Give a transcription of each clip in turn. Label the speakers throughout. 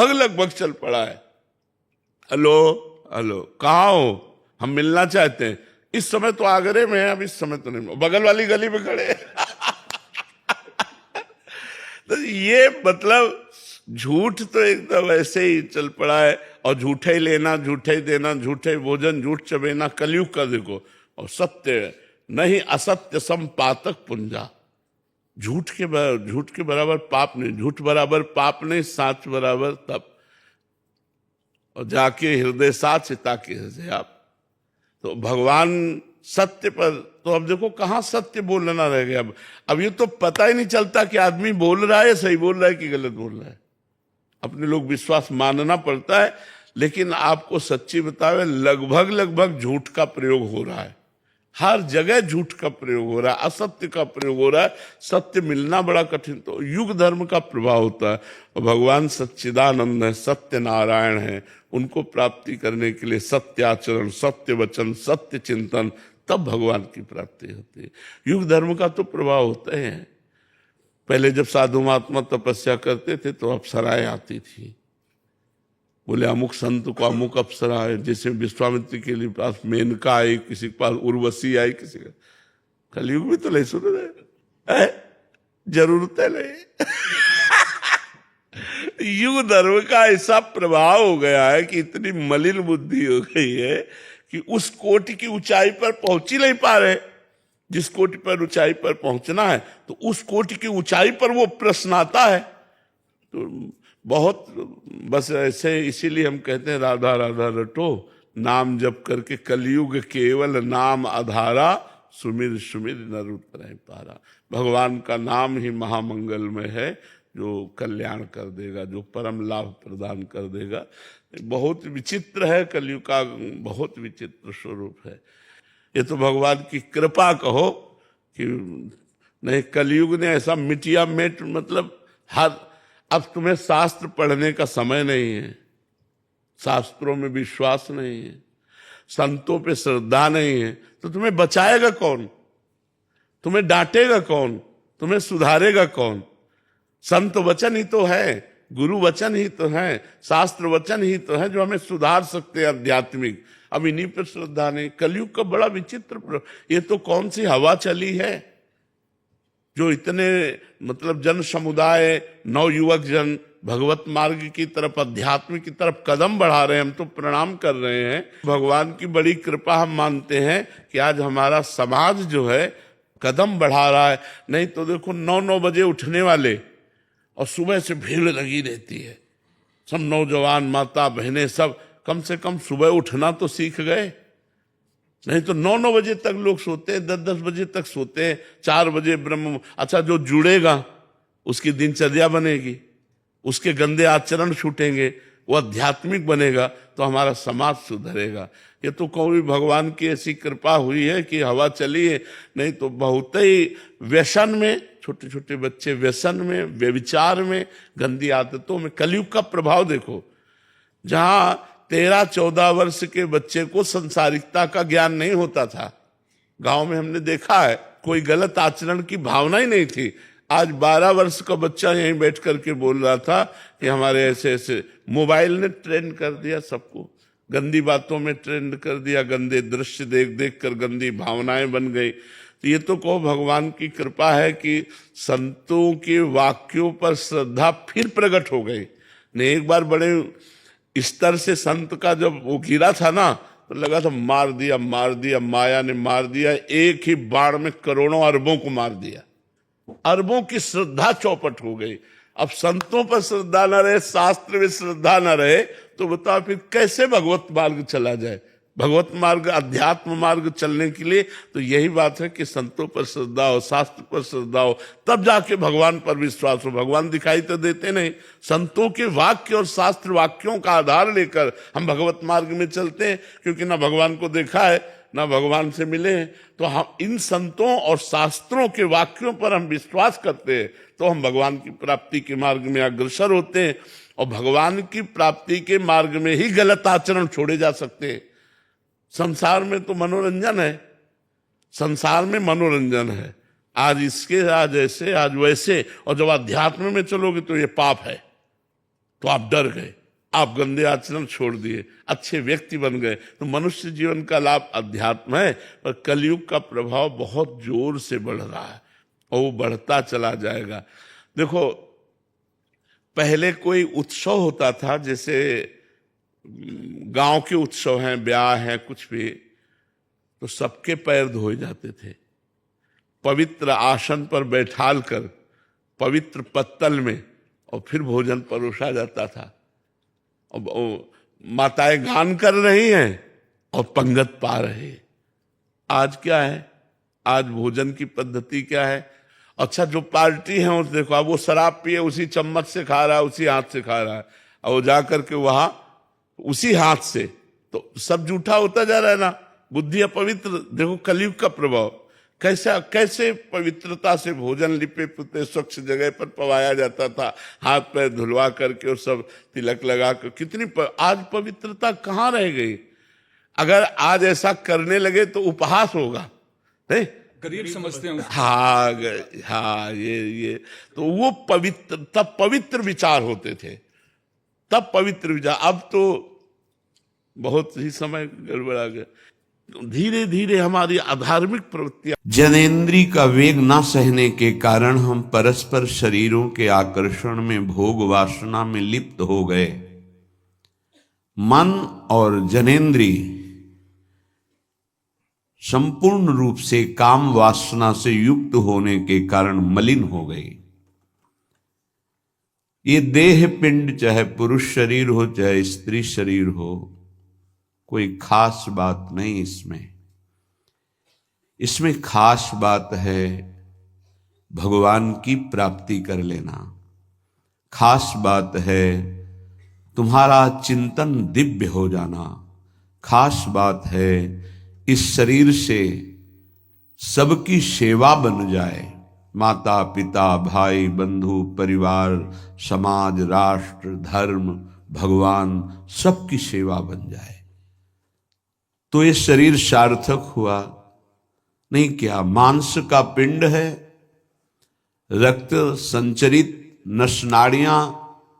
Speaker 1: लगभग चल पड़ा है। हेलो हेलो, कहाँ हो, हम मिलना चाहते हैं। इस समय तो आगरे में है, अब इस समय तो नहीं, बगल वाली गली में खड़े तो ये मतलब झूठ तो एकदम ऐसे ही चल पड़ा है। और झूठे ही लेना, झूठे ही देना, झूठे ही भोजन, झूठ चबेना, कलयुग का देखो। और सत्य नहीं, असत्य सम पातक पुंजा। झूठ के बराबर पाप नहीं, झूठ बराबर पाप नहीं, साच बराबर तप। और जाके हृदय साच ताकि हृदय आप। तो भगवान सत्य पर, तो अब देखो कहाँ सत्य बोलना रह गया। अब ये तो पता ही नहीं चलता कि आदमी बोल रहा है सही बोल रहा है कि गलत बोल रहा है। अपने लोग विश्वास मानना पड़ता है, लेकिन आपको सच्ची बतावे लगभग लगभग झूठ का प्रयोग हो रहा है। हर जगह झूठ का प्रयोग हो रहा है, असत्य का प्रयोग हो रहा है। सत्य मिलना बड़ा कठिन, तो युग धर्म का प्रभाव होता है। और भगवान सच्चिदानंद है, सत्य नारायण है। उनको प्राप्ति करने के लिए सत्य आचरण, सत्य वचन, सत्य चिंतन, तब भगवान की प्राप्ति होती है। युग धर्म का तो प्रभाव होता है। पहले जब साधु महात्मा तपस्या करते थे तो अप्सराएं आती थी, बोले अमुक संत को अमुक अप्सरा है। जैसे विश्वामित्र के लिए पास मेनका आई, किसी के पास उर्वशी आई, किसी का। कलयुग में तो नहीं सुन रहे, जरूरत है नहीं युग धर्म का ऐसा प्रभाव हो गया है कि इतनी मलिन बुद्धि हो गई है कि उस कोटि की ऊंचाई पर पहुंच ही नहीं पा रहे। जिस कोटि पर ऊंचाई पर पहुंचना है, तो उस कोटि की ऊंचाई पर वो प्रश्न आता है। तो बहुत बस ऐसे, इसीलिए हम कहते हैं राधा राधा रटो, नाम जप करके कलयुग केवल नाम आधारा, सुमिर सुमिर नर उतरहि पारा। भगवान का नाम ही महामंगलमय है, जो कल्याण कर देगा, जो परम लाभ प्रदान कर देगा। बहुत विचित्र है कलयुग का, बहुत विचित्र स्वरूप है। ये तो भगवान की कृपा कहो कि नहीं, कलयुग ने ऐसा मिटिया मेट, मतलब हर, अब तुम्हें शास्त्र पढ़ने का समय नहीं है, शास्त्रों में विश्वास नहीं है, संतों पे श्रद्धा नहीं है, तो तुम्हें बचाएगा कौन, तुम्हें डांटेगा कौन, तुम्हें सुधारेगा कौन। संत वचन ही तो है, गुरु वचन ही तो है, शास्त्र वचन ही तो है जो हमें सुधार सकते हैं आध्यात्मिक। अब इन्हीं पर श्रद्धा नहीं। कलयुग का बड़ा विचित्र, ये तो कौन सी हवा चली है जो इतने मतलब जन समुदाय, नवयुवक जन भगवत मार्ग की तरफ, अध्यात्म की तरफ कदम बढ़ा रहे हैं। हम तो प्रणाम कर रहे हैं, भगवान की बड़ी कृपा हम मानते हैं कि आज हमारा समाज जो है कदम बढ़ा रहा है। नहीं तो देखो 9-9 बजे उठने वाले, और सुबह से भीड़ लगी रहती है। सब नौजवान माता बहनें सब कम से कम सुबह उठना तो सीख गए। नहीं तो 9-9 बजे तक लोग सोते हैं, 10-10 बजे तक सोते हैं, 4 बजे ब्रह्म। अच्छा, जो जुड़ेगा उसकी दिनचर्या बनेगी, उसके गंदे आचरण छूटेंगे, वो आध्यात्मिक बनेगा, तो हमारा समाज सुधरेगा। ये तो कोई भगवान की ऐसी कृपा हुई है कि हवा चली है। नहीं तो बहुत ही व्यसन में, छोटे छोटे बच्चे व्यसन में, व्यभिचार में, गंदी आदतों में। कलयुग का प्रभाव देखो, जहां 13-14 वर्ष के बच्चे को संसारिकता का ज्ञान नहीं होता था, गांव में हमने देखा है, कोई गलत आचरण की भावना ही नहीं थी। आज 12 वर्ष का बच्चा यहीं बैठ करके बोल रहा था कि हमारे ऐसे ऐसे। मोबाइल ने ट्रेंड कर दिया सबको, गंदी बातों में ट्रेंड कर दिया, गंदे दृश्य देख देख कर गंदी भावनाएं बन गई। तो ये तो कहो भगवान की कृपा है कि संतों के वाक्यों पर श्रद्धा फिर प्रकट हो गई। ने एक बार बड़े स्तर से संत का जब वो गिरा था ना, तो लगा था मार दिया मार दिया, माया ने मार दिया, एक ही बाण में करोड़ों अरबों को मार दिया। अरबों की श्रद्धा चौपट हो गई। अब संतों पर श्रद्धा न रहे, शास्त्र में श्रद्धा न रहे, तो बताओ फिर कैसे भगवत मार्ग चला जाए। भगवत मार्ग, अध्यात्म मार्ग चलने के लिए तो यही बात है कि संतों पर श्रद्धा हो, शास्त्र पर श्रद्धा हो, तब जाके भगवान पर विश्वास हो। भगवान दिखाई तो देते नहीं, संतों के वाक्य और शास्त्र वाक्यों का आधार लेकर हम भगवत मार्ग में चलते हैं। क्योंकि ना भगवान को देखा है, ना भगवान से मिले हैं, तो हम इन संतों और शास्त्रों के वाक्यों पर हम विश्वास करते हैं, तो हम भगवान की प्राप्ति के मार्ग में अग्रसर होते हैं। और भगवान की प्राप्ति के मार्ग में ही गलत आचरण छोड़े जा सकते हैं। संसार में तो मनोरंजन है, संसार में मनोरंजन है, आज इसके, आज ऐसे, आज वैसे, और जब अध्यात्म में चलोगे तो ये पाप है। तो आप डर गए, आप गंदे आचरण छोड़ दिए, अच्छे व्यक्ति बन गए। तो मनुष्य जीवन का लाभ अध्यात्म है, पर कलयुग का प्रभाव बहुत जोर से बढ़ रहा है और वो बढ़ता चला जाएगा। देखो, पहले कोई उत्सव होता था, जैसे गांव के उत्सव हैं, ब्याह है, कुछ भी, तो सबके पैर धोए जाते थे, पवित्र आसन पर बैठाल कर पवित्र पत्तल में, और फिर भोजन परोसा जाता था। और माताएं गान कर रही हैं और पंगत पा रहे हैं। आज क्या है? आज भोजन की पद्धति क्या है? अच्छा, जो पार्टी है उस देखो, अब वो शराब पिए उसी चम्मच से खा रहा है, उसी हाथ से खा रहा है, और वो जा करके वहां उसी हाथ से, तो सब जूठा होता जा रहा है ना। बुद्धि अपवित्र। देखो कलयुग का प्रभाव, कैसे पवित्रता से भोजन लिपे पुते स्वच्छ जगह पर पवाया जाता था, हाथ पैर धुलवा करके और सब तिलक लगा कर, आज पवित्रता कहाँ रह गई? अगर आज ऐसा करने लगे तो उपहास होगा, नहीं?
Speaker 2: गरीब समझते हैं।
Speaker 1: हाँ, ये तो वो पवित्र, तब पवित्र विचार होते थे, तब पवित्र विचार। अब तो बहुत ही समय गड़बड़ा गया। धीरे धीरे हमारी अधार्मिक प्रवृत्तियां,
Speaker 3: जनेन्द्री का वेग न सहने के कारण हम परस्पर शरीरों के आकर्षण में, भोग वासना में लिप्त हो गए। मन और जनेन्द्री संपूर्ण रूप से काम वासना से युक्त होने के कारण मलिन हो गई। ये देह पिंड, चाहे पुरुष शरीर हो चाहे स्त्री शरीर हो, कोई खास बात नहीं इसमें खास बात है भगवान की प्राप्ति कर लेना। खास बात है तुम्हारा चिंतन दिव्य हो जाना। खास बात है इस शरीर से सबकी सेवा बन जाए, माता पिता भाई बंधु परिवार समाज राष्ट्र धर्म भगवान सबकी सेवा बन जाए, तो ये शरीर सार्थक हुआ। नहीं क्या मांस का पिंड है, रक्त संचरित नसनाड़ियां,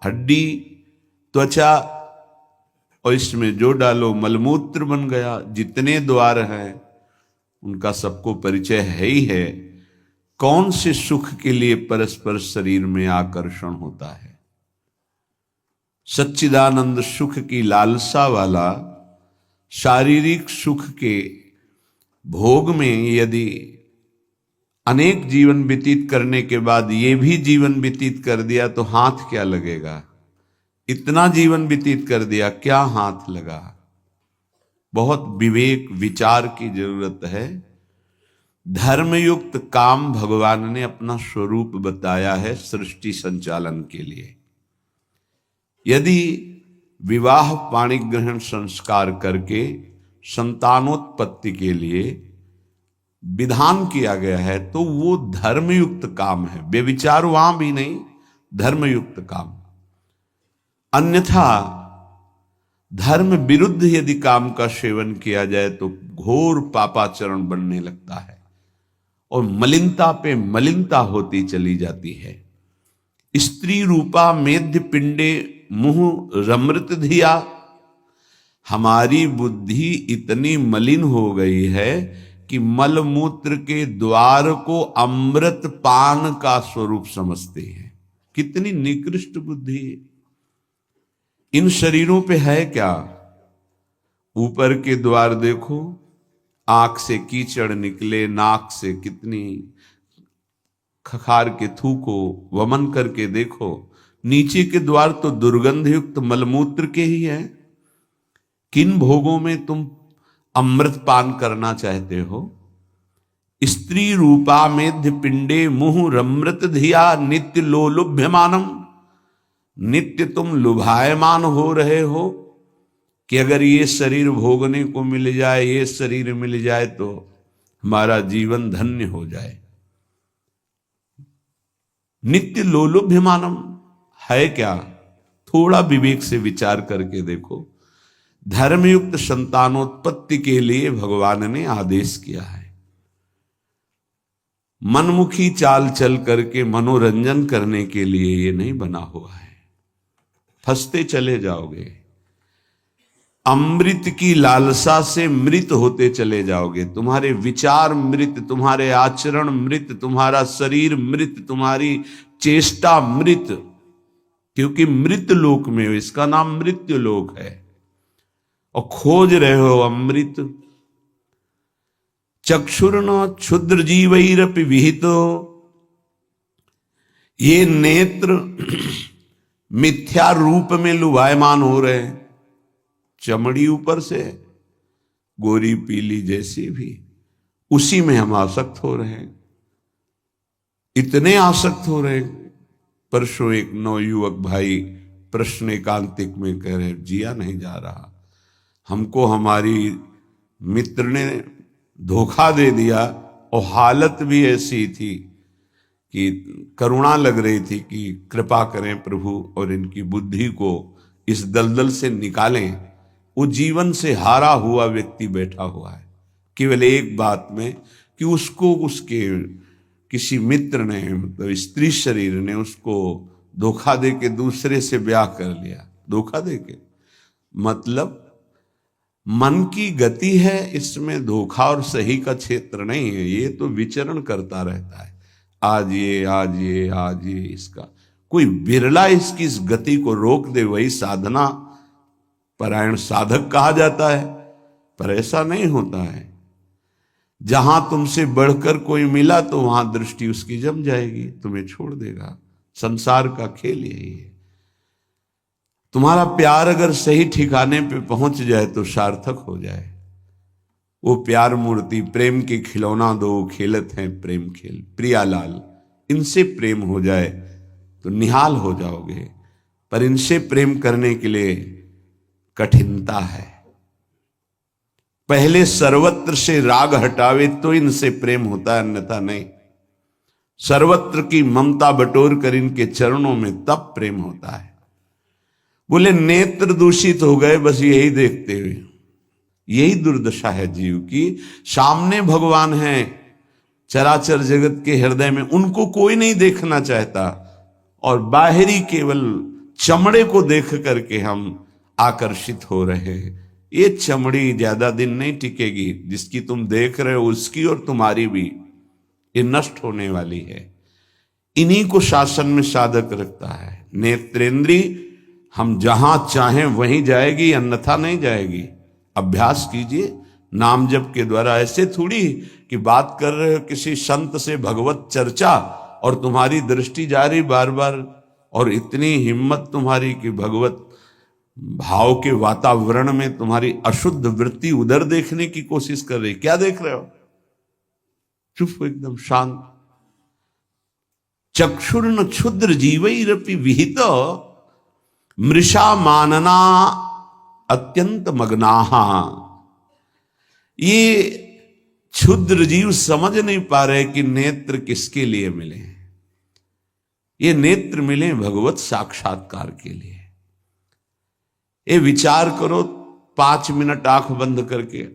Speaker 3: हड्डी, त्वचा, और इसमें जो डालो मलमूत्र बन गया। जितने द्वार हैं उनका सबको परिचय है ही है। कौन से सुख के लिए परस्पर शरीर में आकर्षण होता है? सच्चिदानंद सुख की लालसा वाला शारीरिक सुख के भोग में यदि अनेक जीवन व्यतीत करने के बाद ये भी जीवन व्यतीत कर दिया तो हाथ क्या लगेगा? इतना जीवन व्यतीत कर दिया, क्या हाथ लगा? बहुत विवेक विचार की जरूरत है। धर्मयुक्त काम भगवान ने अपना स्वरूप बताया है सृष्टि संचालन के लिए। यदि विवाह पाणिग्रहण संस्कार करके संतानोत्पत्ति के लिए विधान किया गया है तो वो धर्मयुक्त काम है, व्यभिचार वहां भी नहीं, धर्मयुक्त काम। अन्यथा धर्म विरुद्ध यदि काम का सेवन किया जाए तो घोर पापाचरण बनने लगता है और मलिनता पे मलिनता होती चली जाती है। स्त्री रूपा मेध्य पिंडे मुंह रमृत धिया, हमारी बुद्धि इतनी मलिन हो गई है कि मलमूत्र के द्वार को अमृत पान का स्वरूप समझते हैं। कितनी निकृष्ट बुद्धि है। इन शरीरों पे है क्या? ऊपर के द्वार देखो, आंख से कीचड़ निकले, नाक से कितनी खखार के थूको, वमन करके देखो। नीचे के द्वार तो दुर्गंध युक्त मलमूत्र के ही हैं। किन भोगों में तुम अमृत पान करना चाहते हो? स्त्री रूपा मेध्य पिंडे मुहुः रमृत धिया नित्य लोलुभ्यमानम, नित्य तुम लुभायमान हो रहे हो कि अगर ये शरीर भोगने को मिल जाए, ये शरीर मिल जाए तो हमारा जीवन धन्य हो जाए। नित्य लोलुभ्यमानम है क्या? थोड़ा विवेक से विचार करके देखो। धर्मयुक्त संतानोत्पत्ति के लिए भगवान ने आदेश किया है। मनमुखी चाल चल करके मनोरंजन करने के लिए ये नहीं बना हुआ है। फंसते चले जाओगे। अमृत की लालसा से मृत होते चले जाओगे। तुम्हारे विचार मृत, तुम्हारे आचरण मृत, तुम्हारा शरीर मृत, तुम्हारी चेष्टा मृत, क्योंकि मृत लोक में हो। इसका नाम मृत्यु लोक है और खोज रहे हो अमृत। चक्षुर्न क्षुद्र जीवैरपि विहितो, ये नेत्र मिथ्या रूप में लुभायमान हो रहे हैं। चमड़ी ऊपर से गोरी पीली जैसी भी, उसी में हम आसक्त हो रहे हैं। इतने आसक्त हो रहे हैं। परसों एक नवयुवक भाई प्रश्न एकांतिक में कह रहे, जिया नहीं जा रहा, हमको हमारी मित्र ने धोखा दे दिया और हालत भी ऐसी थी कि करुणा लग रही थी कि कृपा करें प्रभु और इनकी बुद्धि को इस दलदल से निकालें। वो जीवन से हारा हुआ व्यक्ति बैठा हुआ है केवल एक बात में कि उसको उसके किसी मित्र ने, मतलब स्त्री शरीर ने उसको धोखा दे के दूसरे से ब्याह कर लिया। धोखा दे के मतलब मन की गति है, इसमें धोखा और सही का क्षेत्र नहीं है। ये तो विचरण करता रहता है, आज ये आज ये आज ये। इसका कोई बिरला इसकी इस गति को रोक दे, वही साधना परायण साधक कहा जाता है। पर ऐसा नहीं होता है। जहां तुमसे बढ़कर कोई मिला तो वहां दृष्टि उसकी जम जाएगी, तुम्हें छोड़ देगा। संसार का खेल यही है। तुम्हारा प्यार अगर सही ठिकाने पे पहुंच जाए तो सार्थक हो जाए। वो प्यार मूर्ति प्रेम के खिलौना दो खेलत हैं प्रेम खेल, प्रियालाल, इनसे प्रेम हो जाए तो निहाल हो जाओगे। पर इनसे प्रेम करने के लिए कठिनता है। पहले सर्वत्र से राग हटावे तो इनसे प्रेम होता है, अन्यथा नहीं। सर्वत्र की ममता बटोर कर इनके चरणों में तब प्रेम होता है। बोले नेत्र दूषित हो गए बस यही देखते हुए। यही दुर्दशा है जीव की। सामने भगवान है चराचर जगत के हृदय में, उनको कोई नहीं देखना चाहता और बाहरी केवल चमड़े को देख करके हम आकर्षित हो रहे हैं। ये चमड़ी ज्यादा दिन नहीं टिकेगी। जिसकी तुम देख रहे हो उसकी और तुम्हारी भी ये नष्ट होने वाली है। इन्हीं को शासन में साधक रखता है। नेत्रेंद्री हम जहां चाहें वहीं जाएगी, अन्यथा नहीं जाएगी। अभ्यास कीजिए नाम जप के द्वारा। ऐसे थोड़ी कि बात कर रहे हो किसी संत से भगवत चर्चा और तुम्हारी दृष्टि जा रही बार बार, और इतनी हिम्मत तुम्हारी कि भगवत भाव के वातावरण में तुम्हारी अशुद्ध वृत्ति उधर देखने की कोशिश कर रही। क्या देख रहे हो? चुप हो, एकदम शांत। चक्षुर्न क्षुद्र जीवैरपि विहित मृषा मानना अत्यंत मग्नाहा। ये क्षुद्र जीव समझ नहीं पा रहे कि नेत्र किसके लिए मिले। ये नेत्र मिले भगवत साक्षात्कार के लिए। ये विचार करो 5 मिनट आंख बंद करके,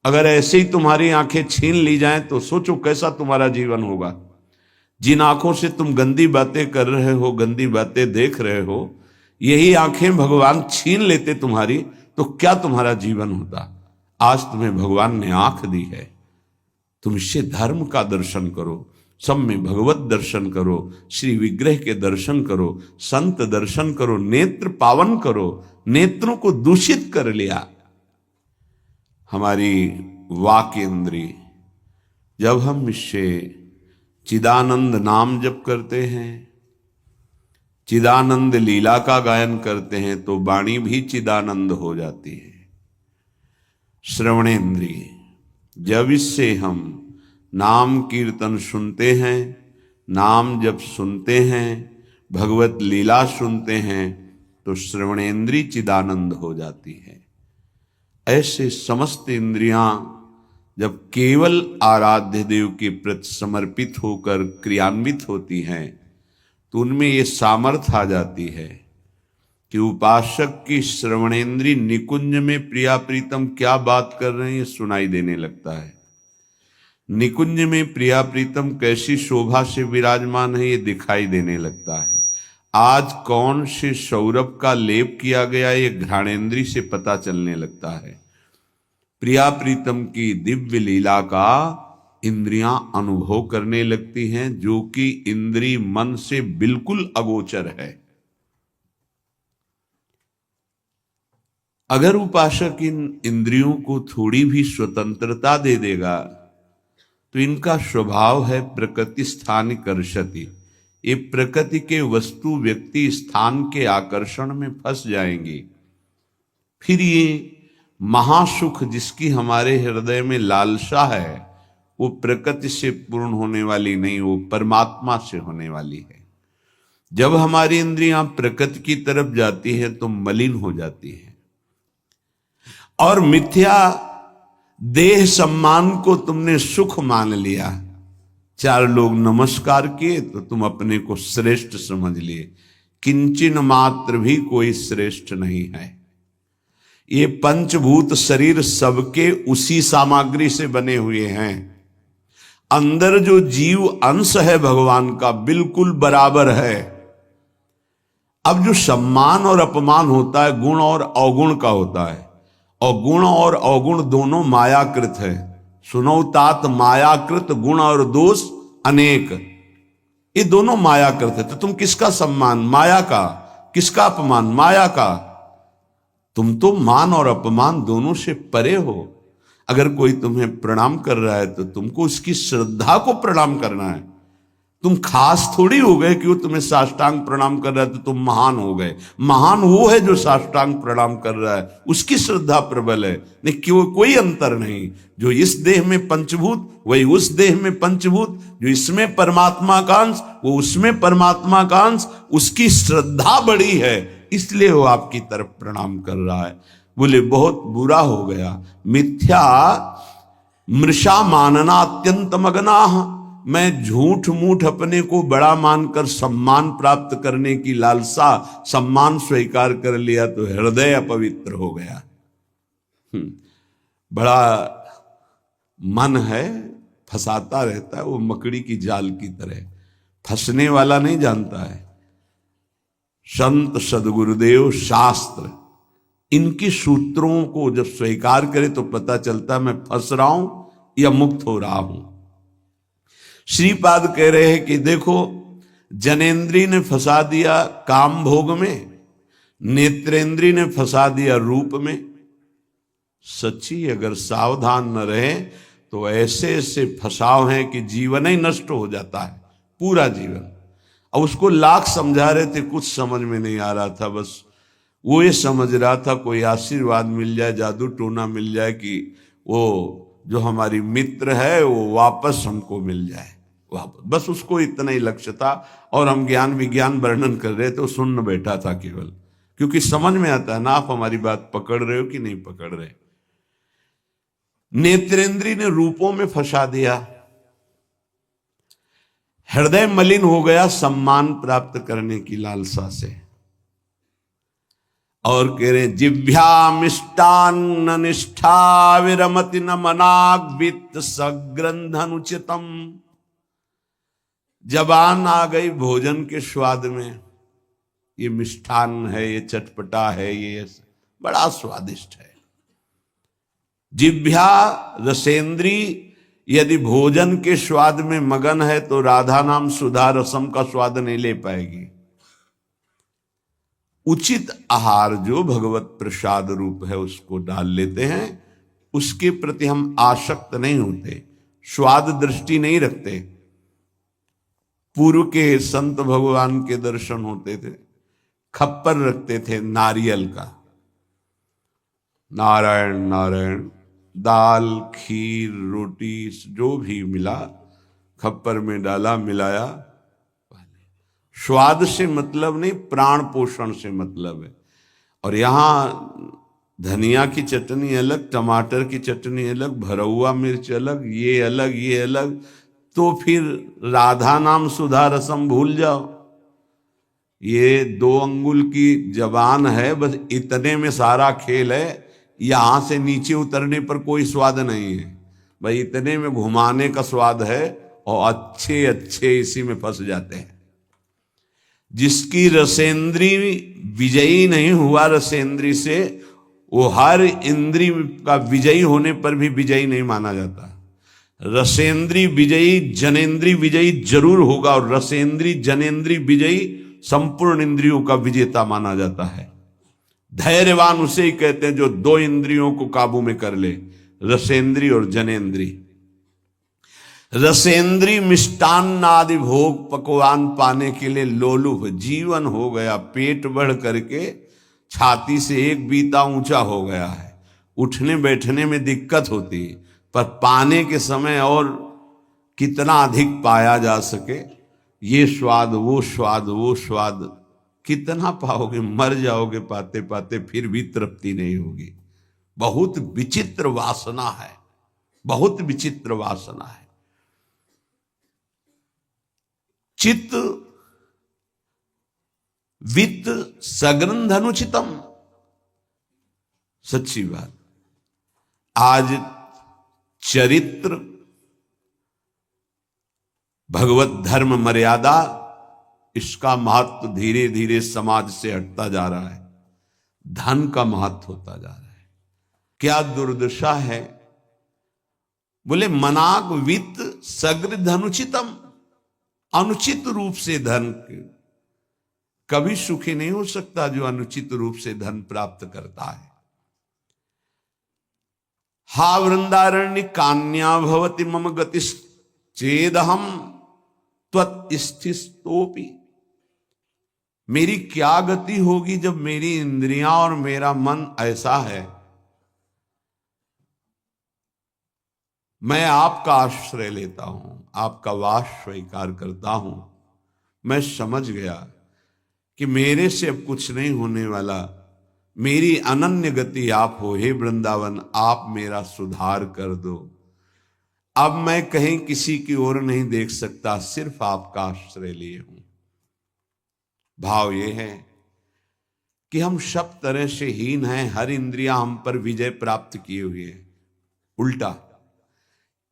Speaker 3: अगर ऐसे ही तुम्हारी आंखें छीन ली जाएं तो सोचो कैसा तुम्हारा जीवन होगा। जिन आंखों से तुम गंदी बातें कर रहे हो, गंदी बातें देख रहे हो, यही आंखें भगवान छीन लेते तुम्हारी, तो क्या तुम्हारा जीवन होता। आज तुम्हें भगवान ने आंख दी है, तुम इससे धर्म का दर्शन करो, सब में भगवत दर्शन करो, श्री विग्रह के दर्शन करो, संत दर्शन करो, नेत्र पावन करो। नेत्रों को दूषित कर लिया हमारी वाक इंद्री। जब हम इससे चिदानंद नाम जप करते हैं, चिदानंद लीला का गायन करते हैं, तो वाणी भी चिदानंद हो जाती है। श्रवणेन्द्रिय, जब इससे हम नाम कीर्तन सुनते हैं, नाम जब सुनते हैं, भगवत लीला सुनते हैं, तो श्रवणेन्द्रिय चिदानंद हो जाती है। ऐसे समस्त इंद्रियां जब केवल आराध्य देव के प्रति समर्पित होकर क्रियान्वित होती हैं, तो उनमें ये सामर्थ्य आ जाती है कि उपासक की श्रवणेन्द्रिय निकुंज में प्रिया प्रीतम क्या बात कर रहे हैं ये सुनाई देने लगता है। निकुंज में प्रिया प्रीतम कैसी शोभा से विराजमान है ये दिखाई देने लगता है। आज कौन से सौरभ का लेप किया गया ये घ्राणेन्द्रिय से पता चलने लगता है। प्रिया प्रीतम की दिव्य लीला का इंद्रियां अनुभव करने लगती हैं, जो कि इंद्रिय मन से बिल्कुल अगोचर है। अगर उपासक इन इंद्रियों को थोड़ी भी स्वतंत्रता दे देगा तो इनका स्वभाव है प्रकृति स्थान कर्षति। ये प्रकृति के वस्तु व्यक्ति स्थान के आकर्षण में फंस जाएंगे। फिर ये महासुख जिसकी हमारे हृदय में लालसा है वो प्रकृति से पूर्ण होने वाली नहीं, वो परमात्मा से होने वाली है। जब हमारी इंद्रियां प्रकृति की तरफ जाती है तो मलिन हो जाती है। और मिथ्या देह सम्मान को तुमने सुख मान लिया। चार लोग नमस्कार किए तो तुम अपने को श्रेष्ठ समझ लिए। किंचन मात्र भी कोई श्रेष्ठ नहीं है। ये पंचभूत शरीर सबके उसी सामग्री से बने हुए हैं। अंदर जो जीव अंश है भगवान का बिल्कुल बराबर है। अब जो सम्मान और अपमान होता है गुण और अवगुण का होता है, और गुण और अवगुण दोनों मायाकृत है। सुनो तात मायाकृत गुण और दोष अनेक, ये दोनों मायाकृत है। तो तुम किसका सम्मान? माया का। किसका अपमान? माया का। तुम तो मान और अपमान दोनों से परे हो। अगर कोई तुम्हें प्रणाम कर रहा है तो तुमको उसकी श्रद्धा को प्रणाम करना है। तुम खास थोड़ी हो गए कि वो तुम्हें साष्टांग प्रणाम कर रहा है तो तुम महान हो गए। महान वो है जो साष्टांग प्रणाम कर रहा है, उसकी श्रद्धा प्रबल है। नहीं क्यों, कोई अंतर नहीं। जो इस देह में पंचभूत वही उस देह में पंचभूत, जो इसमें परमात्मा का अंश वो उसमें परमात्मा का अंश, उसकी श्रद्धा बड़ी है इसलिए वो आपकी तरफ प्रणाम कर रहा है। बोले बहुत बुरा हो गया। मिथ्या मृषा मानना अत्यंत मगनाह। मैं झूठ मूठ अपने को बड़ा मानकर सम्मान प्राप्त करने की लालसा, सम्मान स्वीकार कर लिया तो हृदय अपवित्र हो गया। बड़ा मन है, फंसाता रहता है, वो मकड़ी की जाल की तरह। फंसने वाला नहीं जानता है। संत सदगुरुदेव शास्त्र इनकी सूत्रों को जब स्वीकार करे तो पता चलता है मैं फंस रहा हूं या मुक्त हो रहा हूं। श्रीपाद कह रहे हैं कि देखो, जनेन्द्री ने फंसा दिया काम भोग में, नेत्रेंद्री ने फंसा दिया रूप में। सच्ची अगर सावधान न रहे तो ऐसे ऐसे फंसाव हैं कि जीवन ही नष्ट हो जाता है, पूरा जीवन। अब उसको लाख समझा रहे थे, कुछ समझ में नहीं आ रहा था। बस वो ये समझ रहा था कोई आशीर्वाद मिल जाए, जादू टोना मिल जाए कि वो जो हमारी मित्र है वो वापस हमको मिल जाए वापस। बस उसको इतना ही लक्ष्य था। और हम ज्ञान विज्ञान वर्णन कर रहे थे, सुन बैठा था केवल, क्योंकि समझ में आता है ना आप हमारी बात पकड़ रहे हो कि नहीं पकड़ रहे। नेत्रेंद्री ने रूपों में फंसा दिया। हृदय मलिन हो गया सम्मान प्राप्त करने की लालसा से। और कह रहे जिभ्या मिष्टान्न निष्ठा विरमति न मनाग वित्त सग्रंथनुचितम। जबान आ गई भोजन के स्वाद में, ये मिष्ठान्न है, ये चटपटा है, ये बड़ा स्वादिष्ट है। जिभ्या रसेंद्री यदि भोजन के स्वाद में मगन है तो राधा नाम सुधा रसम का स्वाद नहीं ले पाएगी। उचित आहार जो भगवत प्रसाद रूप है उसको डाल लेते हैं, उसके प्रति हम आसक्त नहीं होते, स्वाद दृष्टि नहीं रखते। पूर्व के संत भगवान के दर्शन होते थे, खप्पर रखते थे नारियल का, नारायण नारायण, दाल खीर रोटी जो भी मिला खप्पर में डाला, मिलाया। स्वाद से मतलब नहीं, प्राण पोषण से मतलब है। और यहाँ धनिया की चटनी अलग, टमाटर की चटनी अलग, भरौआ मिर्च अलग, ये अलग ये अलग, तो फिर राधा नाम सुधा रसम भूल जाओ। ये 2 अंगुल की जबान है, बस इतने में सारा खेल है। यहां से नीचे उतरने पर कोई स्वाद नहीं है भाई, इतने में घुमाने का स्वाद है। और अच्छे अच्छे इसी में फंस जाते हैं। जिसकी रसेंद्री विजयी नहीं हुआ रसेंद्री से, वो हर इंद्री का विजयी होने पर भी विजयी नहीं माना जाता। रसेंद्री विजयी जनेन्द्री विजयी जरूर होगा, और रसेंद्री जनेन्द्री विजयी संपूर्ण इंद्रियों का विजेता माना जाता है। धैर्यवान उसे ही कहते हैं जो दो इंद्रियों को काबू में कर ले, रसेंद्री और जनेन्द्री। रसेंद्री मिष्टान्न आदि भोग पकवान पाने के लिए लोलुप जीवन हो गया, पेट बढ़ करके छाती से एक बीता ऊंचा हो गया है। उठने बैठने में दिक्कत होती है, पर पाने के समय और कितना अधिक पाया जा सके, ये स्वाद वो स्वाद वो स्वाद कितना पाओगे, मर जाओगे पाते पाते, फिर भी तृप्ति नहीं होगी। बहुत विचित्र वासना है, बहुत विचित्र वासना है। चित्त वित्त सग्रंथ अनुचितम, सच्ची बात। आज चरित्र, भगवत धर्म मर्यादा, इसका महत्व धीरे धीरे समाज से हटता जा रहा है। धन का महत्व होता जा रहा है। क्या दुर्दशा है। बोले मनाक वित्त सग्रंथ अनुचितम, अनुचित रूप से धन कभी सुखी नहीं हो सकता जो अनुचित रूप से धन प्राप्त करता है। हा वृंदारण्य कान्या भवति मम गतिश्चेदहम त्वत्स्थितोपि, मेरी क्या गति होगी जब मेरी इंद्रियां और मेरा मन ऐसा है। मैं आपका आश्रय लेता हूं, आपका वास स्वीकार करता हूं। मैं समझ गया कि मेरे से अब कुछ नहीं होने वाला, मेरी अनन्य गति आप हो। हे वृंदावन, आप मेरा सुधार कर दो। अब मैं कहीं किसी की ओर नहीं देख सकता, सिर्फ आपका आश्रय लिए हूं। भाव ये है कि हम सब तरह से हीन हैं, हर इंद्रियां हम पर विजय प्राप्त किए हुए हैं। उल्टा,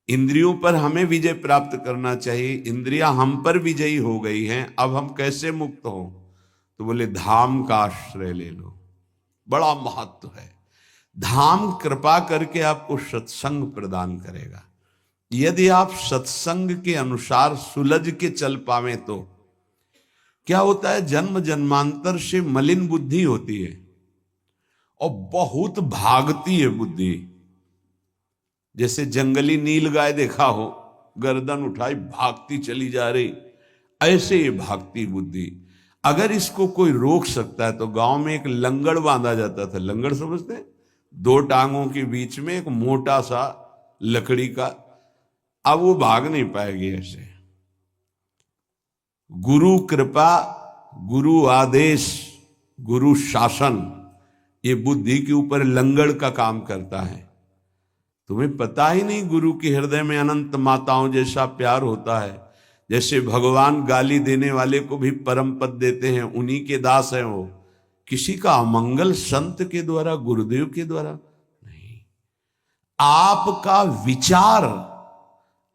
Speaker 3: इंद्रियों पर हमें विजय प्राप्त करना चाहिए, इंद्रियां हम पर विजयी हो गई हैं। अब हम कैसे मुक्त हो? तो बोले धाम का आश्रय ले लो, बड़ा महत्व है। धाम कृपा करके आपको सत्संग प्रदान करेगा। यदि आप सत्संग के अनुसार सुलझ के चल पावे तो क्या होता है, जन्म जन्मांतर से मलिन बुद्धि होती है और बहुत भागती है बुद्धि। जैसे जंगली नील गाय देखा हो, गर्दन उठाई भागती चली जा रही, ऐसे ये भागती बुद्धि। अगर इसको कोई रोक सकता है तो गांव में एक लंगड़ बांधा जाता था। लंगड़ समझते हैं? दो टांगों के बीच में एक मोटा सा लकड़ी का। अब वो भाग नहीं पाएगी ऐसे। गुरु कृपा, गुरु आदेश, गुरु शासन, ये बुद्धि के ऊपर लंगड़ का काम करता है। तुम्हें पता ही नहीं गुरु के हृदय में अनंत माताओं जैसा प्यार होता है। जैसे भगवान गाली देने वाले को भी परम पद देते हैं, उन्हीं के दास हैं वो। किसी का अमंगल संत के द्वारा, गुरुदेव के द्वारा नहीं। आपका विचार,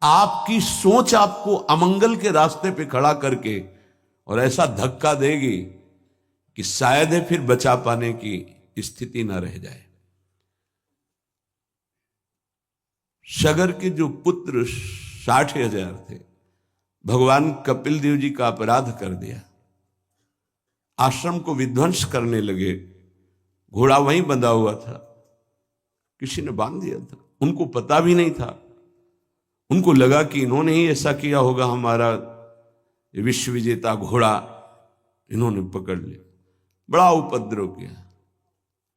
Speaker 3: आपकी सोच आपको अमंगल के रास्ते पे खड़ा करके और ऐसा धक्का देगी कि शायद है फिर बचा पाने की स्थिति न रह जाए। सगर के जो पुत्र 60,000 थे, भगवान कपिल देव जी का अपराध कर दिया, आश्रम को विध्वंस करने लगे। घोड़ा वहीं बंधा हुआ था, किसी ने बांध दिया था, उनको पता भी नहीं था। उनको लगा कि इन्होंने ही ऐसा किया होगा, हमारा विश्व विजेता घोड़ा इन्होंने पकड़ लिया। बड़ा उपद्रव किया।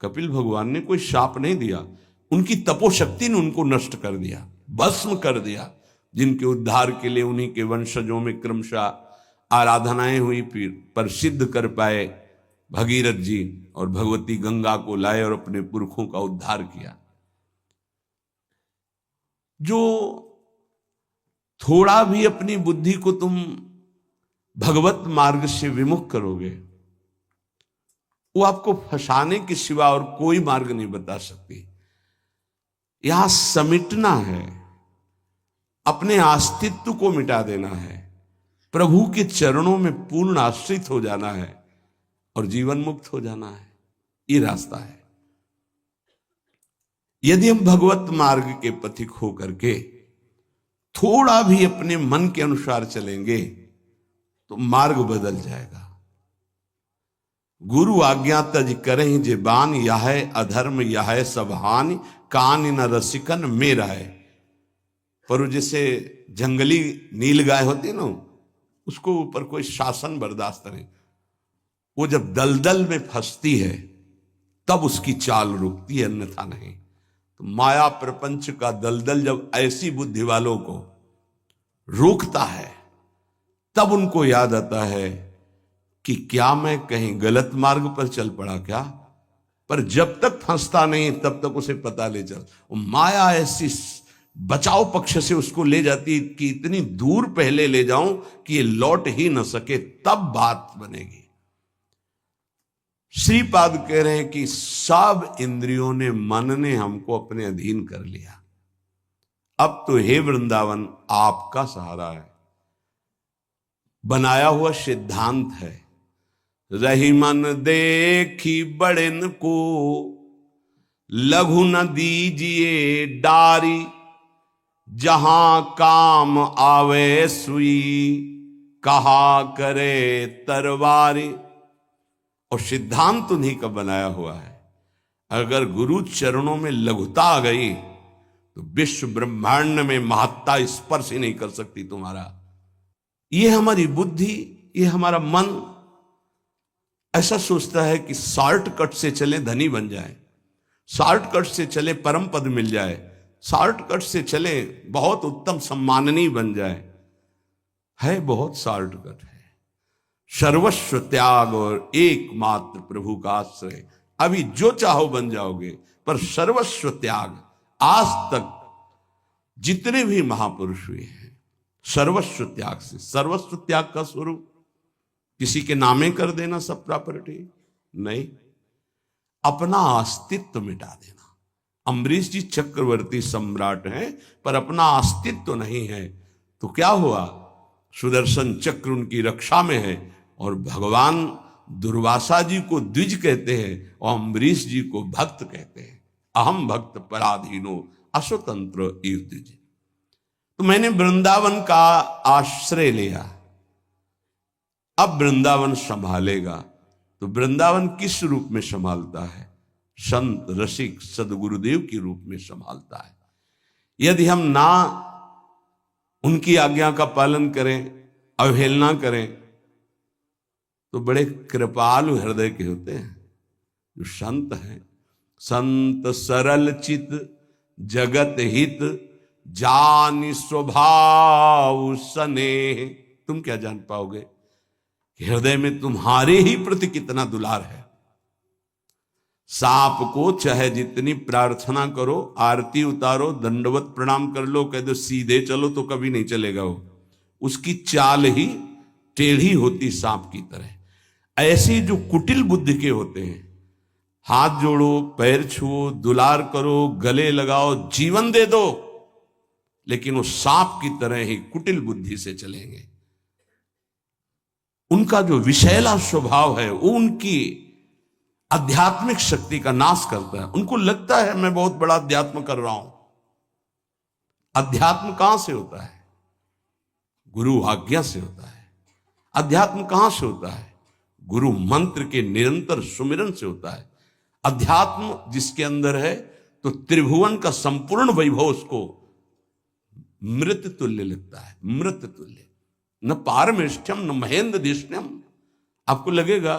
Speaker 3: कपिल भगवान ने कोई शाप नहीं दिया, उनकी तपोशक्ति ने उनको नष्ट कर दिया, भस्म कर दिया। जिनके उद्धार के लिए उन्हीं के वंशजों में क्रमशः आराधनाएं हुई, फिर पर सिद्ध कर पाए भगीरथ जी और भगवती गंगा को लाए और अपने पुरखों का उद्धार किया। जो थोड़ा भी अपनी बुद्धि को तुम भगवत मार्ग से विमुख करोगे, वो आपको फंसाने के सिवा और कोई मार्ग नहीं बता सकती। यहां समिटना है, अपने अस्तित्व को मिटा देना है, प्रभु के चरणों में पूर्ण आश्रित हो जाना है और जीवन मुक्त हो जाना है। ये रास्ता है। यदि हम भगवत मार्ग के पथिक हो करके थोड़ा भी अपने मन के अनुसार चलेंगे तो मार्ग बदल जाएगा। गुरु आज्ञा तज करहि जेबान, यह अधर्म यह सब हानि, कान न रसिकन मेरा है। पर वो जैसे जंगली नील गाय होती है ना, उसको ऊपर कोई शासन बर्दाश्त नहीं। वो जब दलदल में फंसती है तब उसकी चाल रुकती है, अन्यथा नहीं। तो माया प्रपंच का दलदल जब ऐसी बुद्धि वालों को रोकता है तब उनको याद आता है कि क्या मैं कहीं गलत मार्ग पर चल पड़ा क्या। पर जब तक फंसता नहीं तब तक उसे पता ले चल। माया ऐसी बचाव पक्ष से उसको ले जाती कि इतनी दूर पहले ले जाऊं कि ये लौट ही न सके, तब बात बनेगी। श्रीपाद कह रहे हैं कि सब इंद्रियों ने, मन ने हमको अपने अधीन कर लिया। अब तो हे वृंदावन आपका सहारा है। बनाया हुआ सिद्धांत है, रही मन देखी बड़न को, लघु न दीजिए डारी, जहां काम आवे सुई, कहा करे तरवारी। और सिद्धांत उन्हीं का बनाया हुआ है। अगर गुरु चरणों में लघुता आ गई तो विश्व ब्रह्मांड में महत्ता स्पर्श ही नहीं कर सकती तुम्हारा। ये हमारी बुद्धि, ये हमारा मन ऐसा सोचता है कि शॉर्टकट से चले धनी बन जाए, शॉर्टकट से चले परम पद मिल जाए, शॉर्टकट से चले बहुत उत्तम सम्माननीय बन जाए। है बहुत शॉर्टकट है। सर्वस्व त्याग और एकमात्र प्रभु का आश्रय। अभी जो चाहो बन जाओगे, पर सर्वस्व त्याग। आज तक जितने भी महापुरुष हुए हैं सर्वस्व त्याग से। सर्वस्व त्याग का स्वरूप किसी के नामे कर देना सब प्रॉपर्टी नहीं, अपना अस्तित्व मिटा देना। अम्बरीश जी चक्रवर्ती सम्राट हैं पर अपना अस्तित्व नहीं है, तो क्या हुआ? सुदर्शन चक्र उनकी रक्षा में है और भगवान दुर्वासा जी को द्विज कहते हैं और अम्बरीश जी को भक्त कहते हैं। अहम भक्त पराधीनो अस्वतंत्र इव द्विज। तो मैंने वृंदावन का आश्रय लिया, अब वृंदावन संभालेगा। तो वृंदावन किस रूप में संभालता है? संत रसिक सदगुरुदेव के रूप में संभालता है। यदि हम ना उनकी आज्ञा का पालन करें, अवहेलना करें, तो बड़े कृपालु हृदय के होते हैं जो संत हैं। संत सरल चित जगत हित, जानि स्वभाव स्नेह। तुम क्या जान पाओगे कि हृदय में तुम्हारे ही प्रति कितना दुलार है। सांप को चाहे जितनी प्रार्थना करो, आरती उतारो, दंडवत प्रणाम कर लो, कह दो सीधे चलो, तो कभी नहीं चलेगा वो। उसकी चाल ही टेढ़ी होती सांप की तरह। ऐसे जो कुटिल बुद्धि के होते हैं, हाथ जोड़ो, पैर छुओ, दुलार करो, गले लगाओ, जीवन दे दो, लेकिन वो सांप की तरह ही कुटिल बुद्धि से चलेंगे। उनका जो विषैला स्वभाव है वो उनकी आध्यात्मिक शक्ति का नाश करता है। उनको लगता है मैं बहुत बड़ा अध्यात्म कर रहा हूं। अध्यात्म कहां से होता है? गुरु आज्ञा से होता है। अध्यात्म कहां से होता है? गुरु मंत्र के निरंतर सुमिरन से होता है। अध्यात्म जिसके अंदर है तो त्रिभुवन का संपूर्ण वैभव उसको मृत तुल्य लगता है। मृत तुल्य, न पारमेष्ठ्यम न महेंद्र दिष्ण्यम। आपको लगेगा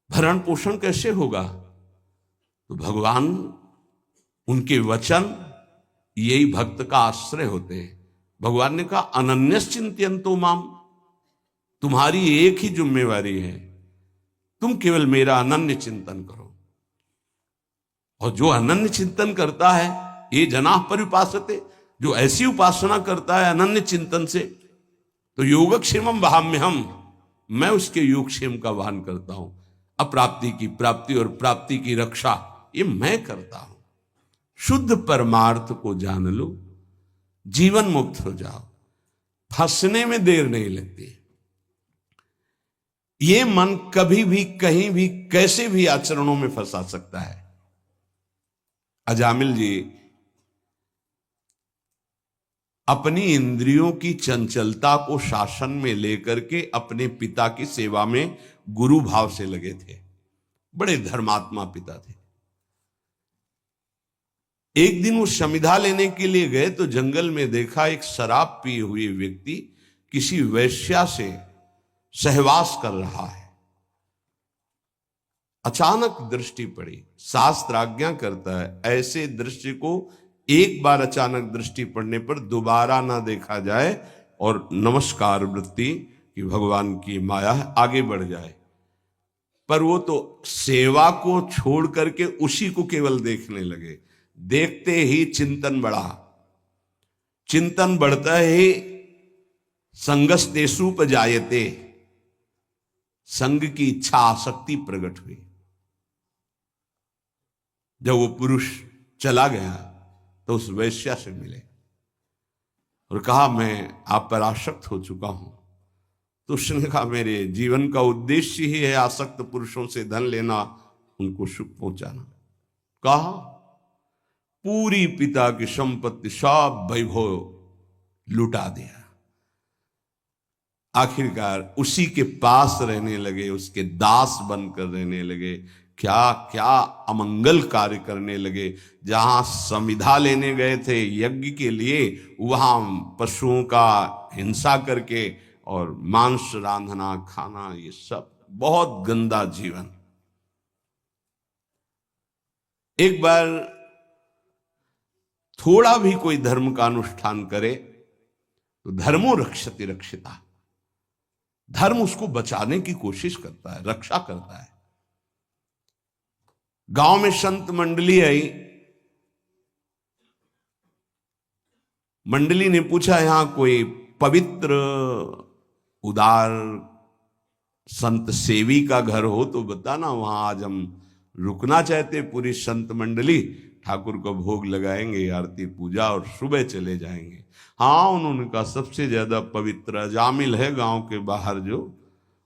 Speaker 3: भरण पोषण कैसे होगा? तो भगवान, उनके वचन यही भक्त का आश्रय होते हैं। भगवान ने कहा अनन्यश्चिंत्यन्तो माम, तुम्हारी एक ही जिम्मेवारी है, तुम केवल मेरा अनन्य चिंतन करो। और जो अनन्य चिंतन करता है ये जनाः परिउपासते, जो ऐसी उपासना करता है अनन्य चिंतन से, तो योगक्षेमम वहाम्यहम, मैं उसके योगक्षेम का वहन करता हूं। अप्राप्ति की प्राप्ति और प्राप्ति की रक्षा ये मैं करता हूं। शुद्ध परमार्थ को जान लो, जीवन मुक्त हो जाओ। हंसने में देर नहीं लगती। ये मन कभी भी कहीं भी कैसे भी आचरणों में फंसा सकता है। अजामिल जी अपनी इंद्रियों की चंचलता को शासन में लेकर के अपने पिता की सेवा में गुरु भाव से लगे थे। बड़े धर्मात्मा पिता थे। एक दिन वो समिधा लेने के लिए गए तो जंगल में देखा एक शराब पिए हुए व्यक्ति किसी वैश्या से सहवास कर रहा है। अचानक दृष्टि पड़ी। शास्त्र आज्ञा करता है ऐसे दृश्य को एक बार अचानक दृष्टि पड़ने पर दोबारा ना देखा जाए और नमस्कार वृत्ति कि भगवान की माया है आगे बढ़ जाए। पर वो तो सेवा को छोड़ करके उसी को केवल देखने लगे। देखते ही चिंतन बढ़ा। चिंतन बढ़ता ही संगस्तेषुपजायते, संग की इच्छा आसक्ति प्रकट हुई। जब वो पुरुष चला गया तो उस वैश्या से मिले और कहा मैं आप पर आसक्त हो चुका हूं। तो उसने कहा मेरे जीवन का उद्देश्य ही है आसक्त पुरुषों से धन लेना, उनको सुख पहुंचाना। कहा पूरी पिता की संपत्ति सब वैभव लुटा दिया। आखिरकार उसी के पास रहने लगे, उसके दास बनकर रहने लगे। क्या क्या अमंगल कार्य करने लगे। जहां समिधा लेने गए थे यज्ञ के लिए, वहां पशुओं का हिंसा करके और मांस रांधना खाना, ये सब बहुत गंदा जीवन। एक बार थोड़ा भी कोई धर्म का अनुष्ठान करे तो धर्मो रक्षति रक्षिता, धर्म उसको बचाने की कोशिश करता है, रक्षा करता है। गांव में संत मंडली आई। मंडली ने पूछा यहां कोई पवित्र उदार संत सेवी का घर हो तो बताना, वहां आज हम रुकना चाहते। पूरी संत मंडली ठाकुर को भोग लगाएंगे, आरती पूजा और सुबह चले जाएंगे। हाँ, उन्होंने कहा सबसे ज्यादा पवित्र अजामिल है गांव के बाहर, जो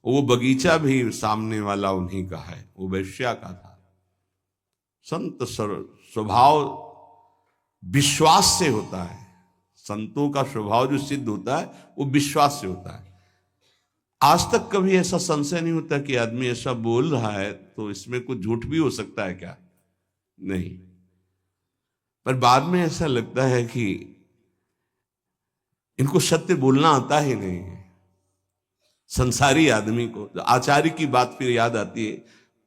Speaker 3: वो बगीचा भी सामने वाला उन्हीं का है, वो वैश्या का था। संत स्वभाव विश्वास से होता है। संतों का स्वभाव जो सिद्ध होता है वो विश्वास से होता है। आज तक कभी ऐसा संशय नहीं होता कि आदमी ऐसा बोल रहा है तो इसमें कुछ झूठ भी हो सकता है क्या? नहीं। पर बाद में ऐसा लगता है कि इनको सत्य बोलना आता ही नहीं है। संसारी आदमी को आचार्य की बात फिर याद आती है,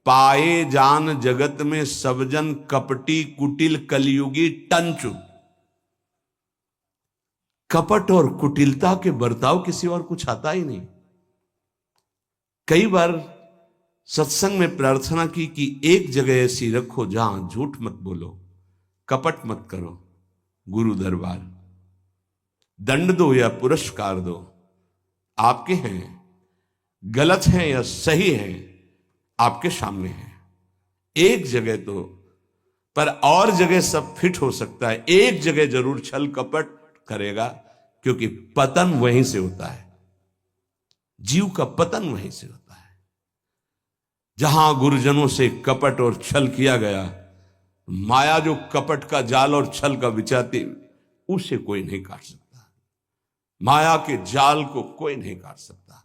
Speaker 3: पाए जान जगत में सब जन कपटी कुटिल कलयुगी टंचु। कपट और कुटिलता के बर्ताव किसी और कुछ आता ही नहीं। कई बार सत्संग में प्रार्थना की कि एक जगह ऐसी रखो जहां झूठ मत बोलो, कपट मत करो। गुरु दरबार, दंड दो या पुरस्कार दो, आपके हैं, गलत हैं या सही हैं आपके सामने है। एक जगह तो, पर और जगह सब फिट हो सकता है, एक जगह जरूर छल कपट करेगा, क्योंकि पतन वहीं से होता है। जीव का पतन वहीं से होता है। जहां गुरुजनों से कपट और छल किया गया, माया जो कपट का जाल और छल का बिछाती, उसे कोई नहीं काट सकता। माया के जाल को कोई नहीं काट सकता।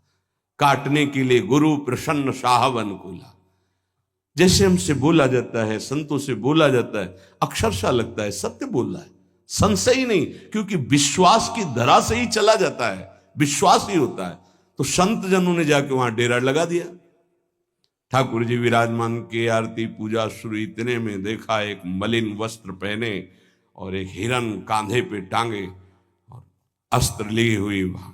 Speaker 3: काटने के लिए गुरु प्रसन्न साहब अनुकूला। जैसे हमसे बोला जाता है, संतों से बोला जाता है, अक्षरशः लगता है सत्य बोल रहा है, संशय ही नहीं, क्योंकि विश्वास की धरा से ही चला जाता है, विश्वास ही होता है। तो संत जनों ने जाके वहां डेरा लगा दिया। ठाकुर जी विराजमान के, आरती पूजा शुरू, इतने में देखा एक मलिन वस्त्र पहने और एक हिरन कांधे पे टांगे और अस्त्र ली हुई वहां।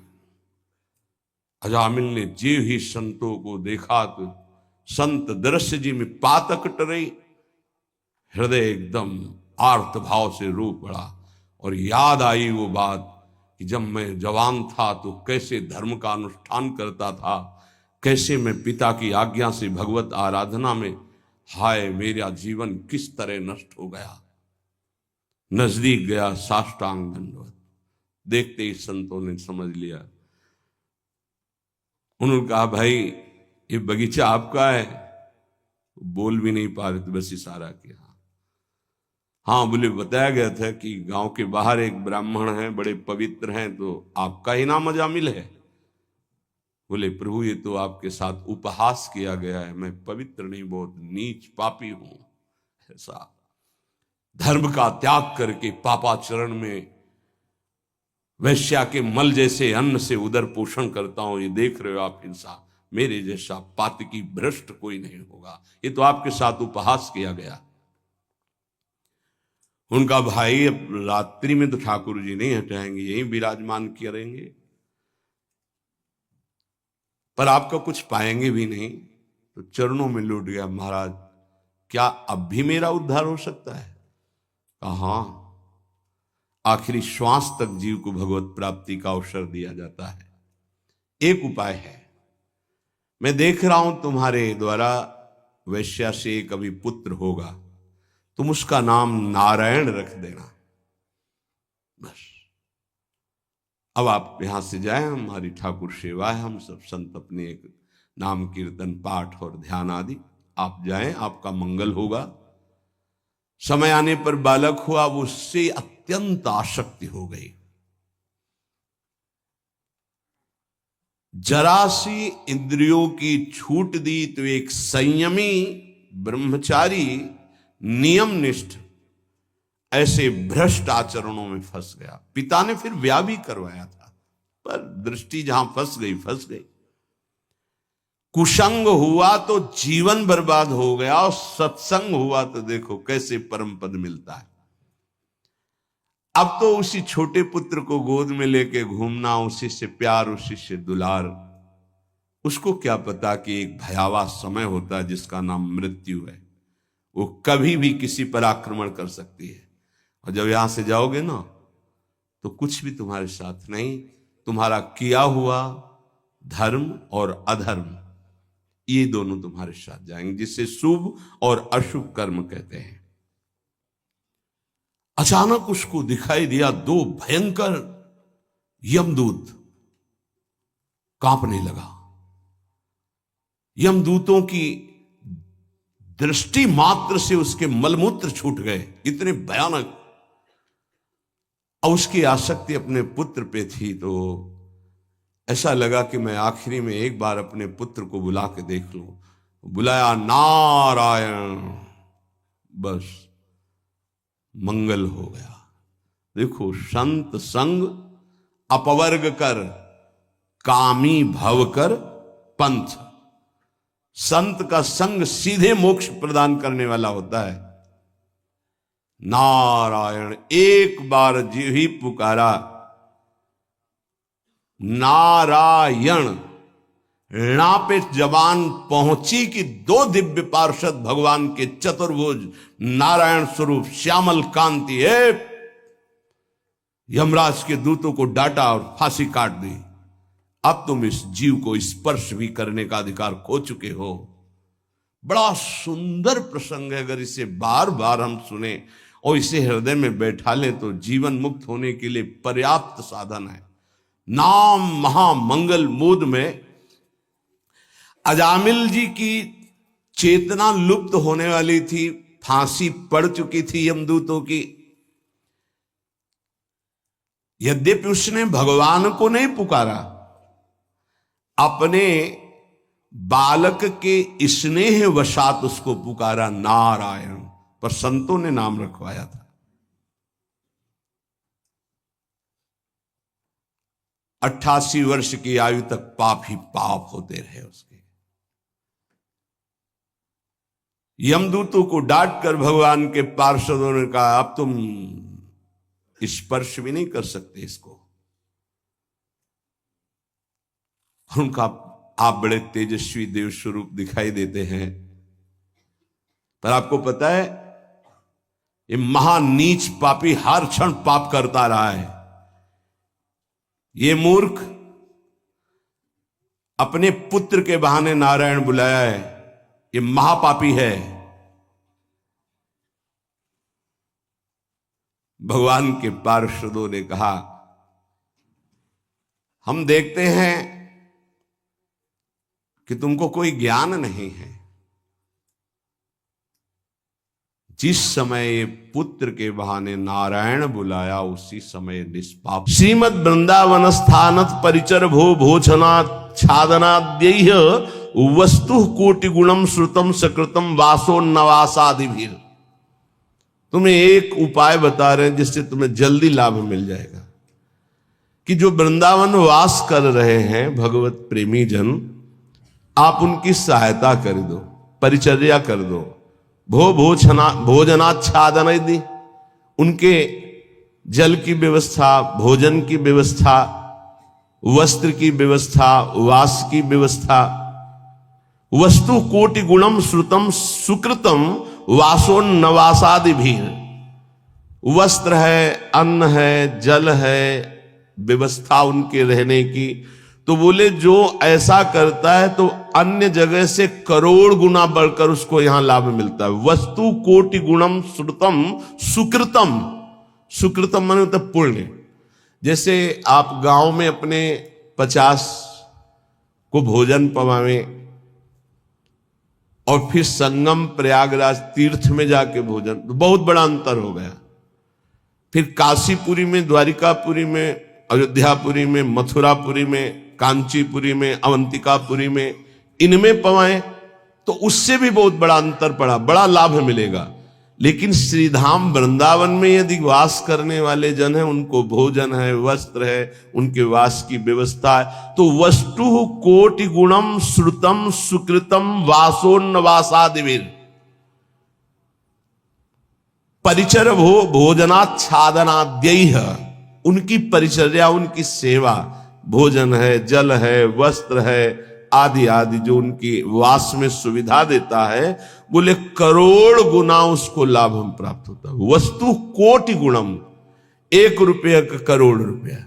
Speaker 3: अजामिल ने जी ही संतों को देखा तो संत दृश्य जी में पातक टरे, हृदय एकदम आर्त भाव से रो पड़ा और याद आई वो बात कि जब मैं जवान था तो कैसे धर्म का अनुष्ठान करता था, कैसे मैं पिता की आज्ञा से भगवत आराधना में, हाय मेरा जीवन किस तरह नष्ट हो गया। नजदीक गया, साष्टांग दंडवत। देखते ही संतों ने समझ लिया उन्होंने कहा भाई ये बगीचा आपका है? बोल भी नहीं पा रहे थे, बस इशारा किया। हाँ बोले, बताया गया था कि गांव के बाहर एक ब्राह्मण हैं, बड़े पवित्र हैं, तो आपका ही नाम अजामिल है। बोले प्रभु ये तो आपके साथ उपहास किया गया है, मैं पवित्र नहीं, बहुत नीच पापी हूं। ऐसा धर्म का त्याग करके पापाचरण में वैश्या के मल जैसे अन्न से उदर पोषण करता हूं, ये देख रहे हो आप हिंसा, मेरे जैसा पातकी भ्रष्ट कोई नहीं होगा, ये तो आपके साथ उपहास किया गया। उनका भाई अब रात्रि में तो ठाकुर जी नहीं हटाएंगे, यही विराजमान करेंगे, पर आपका कुछ पाएंगे भी नहीं। तो चरणों में लौट गया, महाराज क्या अब भी मेरा उद्धार हो सकता है? कहा हाँ, आखिरी श्वास तक जीव को भगवत प्राप्ति का अवसर दिया जाता है। एक उपाय है, मैं देख रहा हूं तुम्हारे द्वारा वैश्या से कभी पुत्र होगा, तुम उसका नाम नारायण रख देना, बस। अब आप यहां से जाएं, हमारी ठाकुर सेवा है, हम सब संत अपने एक नाम कीर्तन पाठ और ध्यान आदि, आप जाएं, आपका मंगल होगा। समय आने पर बालक हुआ, वो उससे अत्यंत आसक्ति हो गई। जरा सी इंद्रियों की छूट दी तो एक संयमी ब्रह्मचारी नियमनिष्ठ ऐसे भ्रष्ट आचरणों में फंस गया। पिता ने फिर ब्याह भी करवाया था, पर दृष्टि जहां फंस गई। कुसंग हुआ तो जीवन बर्बाद हो गया, और सत्संग हुआ तो देखो कैसे परम पद मिलता है। अब तो उसी छोटे पुत्र को गोद में लेके घूमना, उसी से प्यार, उसी से दुलार। उसको क्या पता कि एक भयावह समय होता है जिसका नाम मृत्यु है, वो कभी भी किसी पर आक्रमण कर सकती है। और जब यहां से जाओगे ना, तो कुछ भी तुम्हारे साथ नहीं, तुम्हारा किया हुआ धर्म और अधर्म ये दोनों तुम्हारे साथ जाएंगे, जिससे शुभ और अशुभ कर्म कहते हैं। अचानक उसको दिखाई दिया दो भयंकर यमदूत, कांपने लगा। यमदूतों की दृष्टि मात्र से उसके मलमूत्र छूट गए, इतने भयानक। और उसकी आसक्ति अपने पुत्र पे थी, तो ऐसा लगा कि मैं आखिरी में एक बार अपने पुत्र को बुला के देख लूं। बुलाया, नारायण, बस मंगल हो गया। देखो, संत संग अपवर्ग कर, कामी भव कर पंथ। संत का संग सीधे मोक्ष प्रदान करने वाला होता है। नारायण, एक बार जी ही पुकारा नारायण, णा पे जबान पहुंची कि दो दिव्य पार्षद भगवान के चतुर्भुज नारायण स्वरूप श्यामल कांति है, यमराज के दूतों को डांटा और फांसी काट दी। अब तुम इस जीव को स्पर्श भी करने का अधिकार खो चुके हो। बड़ा सुंदर प्रसंग है, अगर इसे बार बार हम सुने और इसे हृदय में बैठा लें तो जीवन मुक्त होने के लिए पर्याप्त साधन है। नाम महामंगल मूद में अजामिल जी की चेतना लुप्त होने वाली थी, फांसी पड़ चुकी थी यमदूतों की। यद्यपि उसने भगवान को नहीं पुकारा, अपने बालक के स्नेह वशात उसको पुकारा नारायण, पर संतों ने नाम रखवाया था। 88 वर्ष की आयु तक पाप ही पाप होते रहे उसके। यमदूतों को डांट कर भगवान के पार्षदों ने कहा, अब तुम स्पर्श भी नहीं कर सकते इसको। उनका, आप बड़े तेजस्वी देव स्वरूप दिखाई देते हैं, पर आपको पता है ये महानीच पापी हर क्षण पाप करता रहा है। ये मूर्ख अपने पुत्र के बहाने नारायण बुलाया है, ये महापापी है। भगवान के पार्षदों ने कहा, हम देखते हैं कि तुमको कोई ज्ञान नहीं है। जिस समय ये पुत्र के बहाने नारायण बुलाया उसी समय निष्पाप। श्रीमद वृंदावन स्थानत परिचर भो भोजना छादनाद्यैः वस्तु कोटि गुणम श्रुतम सकृतम वासो नवासादिभिर। तुम्हें एक उपाय बता रहे हैं जिससे तुम्हें जल्दी लाभ मिल जाएगा कि जो वृंदावन वास कर रहे हैं भगवत प्रेमी जन, आप उनकी सहायता कर दो, परिचर्या कर दो, भोजनाच्छादन दी, उनके जल की व्यवस्था, भोजन की व्यवस्था, वस्त्र की व्यवस्था, वास की व्यवस्था। वस्तु कोटि गुणम श्रुतम सुकृतम वासोन्नवासादि भी। वस्त्र है, अन्न है, जल है, व्यवस्था उनके रहने की। तो बोले जो ऐसा करता है तो अन्य जगह से करोड़ गुना बढ़कर उसको यहां लाभ मिलता है। वस्तु कोटि गुणम श्रुतम सुकृतम। सुकृतम माने मतलब पुण्य। जैसे आप गांव में अपने 50 को भोजन पवावे और फिर संगम प्रयागराज तीर्थ में जाके भोजन, तो बहुत बड़ा अंतर हो गया। फिर काशीपुरी में, द्वारिकापुरी में, अयोध्यापुरी में, मथुरापुरी में, कांचीपुरी में, अवंतिकापुरी में, इनमें पवाएं तो उससे भी बहुत बड़ा अंतर पड़ा, बड़ा लाभ मिलेगा। लेकिन श्रीधाम वृंदावन में यदि वास करने वाले जन हैं, उनको भोजन है, वस्त्र है, उनके वास की व्यवस्था है, तो वस्तु कोटि गुणम श्रुतम सुकृतम वासोन्नवासादिभिर परिचर भोजनाच्छादनाद्यैः। उनकी परिचर्या, उनकी सेवा, भोजन है, जल है, वस्त्र है, आदि आदि जो उनकी वास में सुविधा देता है, बोले करोड़ गुना उसको लाभ हम प्राप्त होता है। वस्तु कोटि गुणम, 1 रुपये का करोड़ रुपया।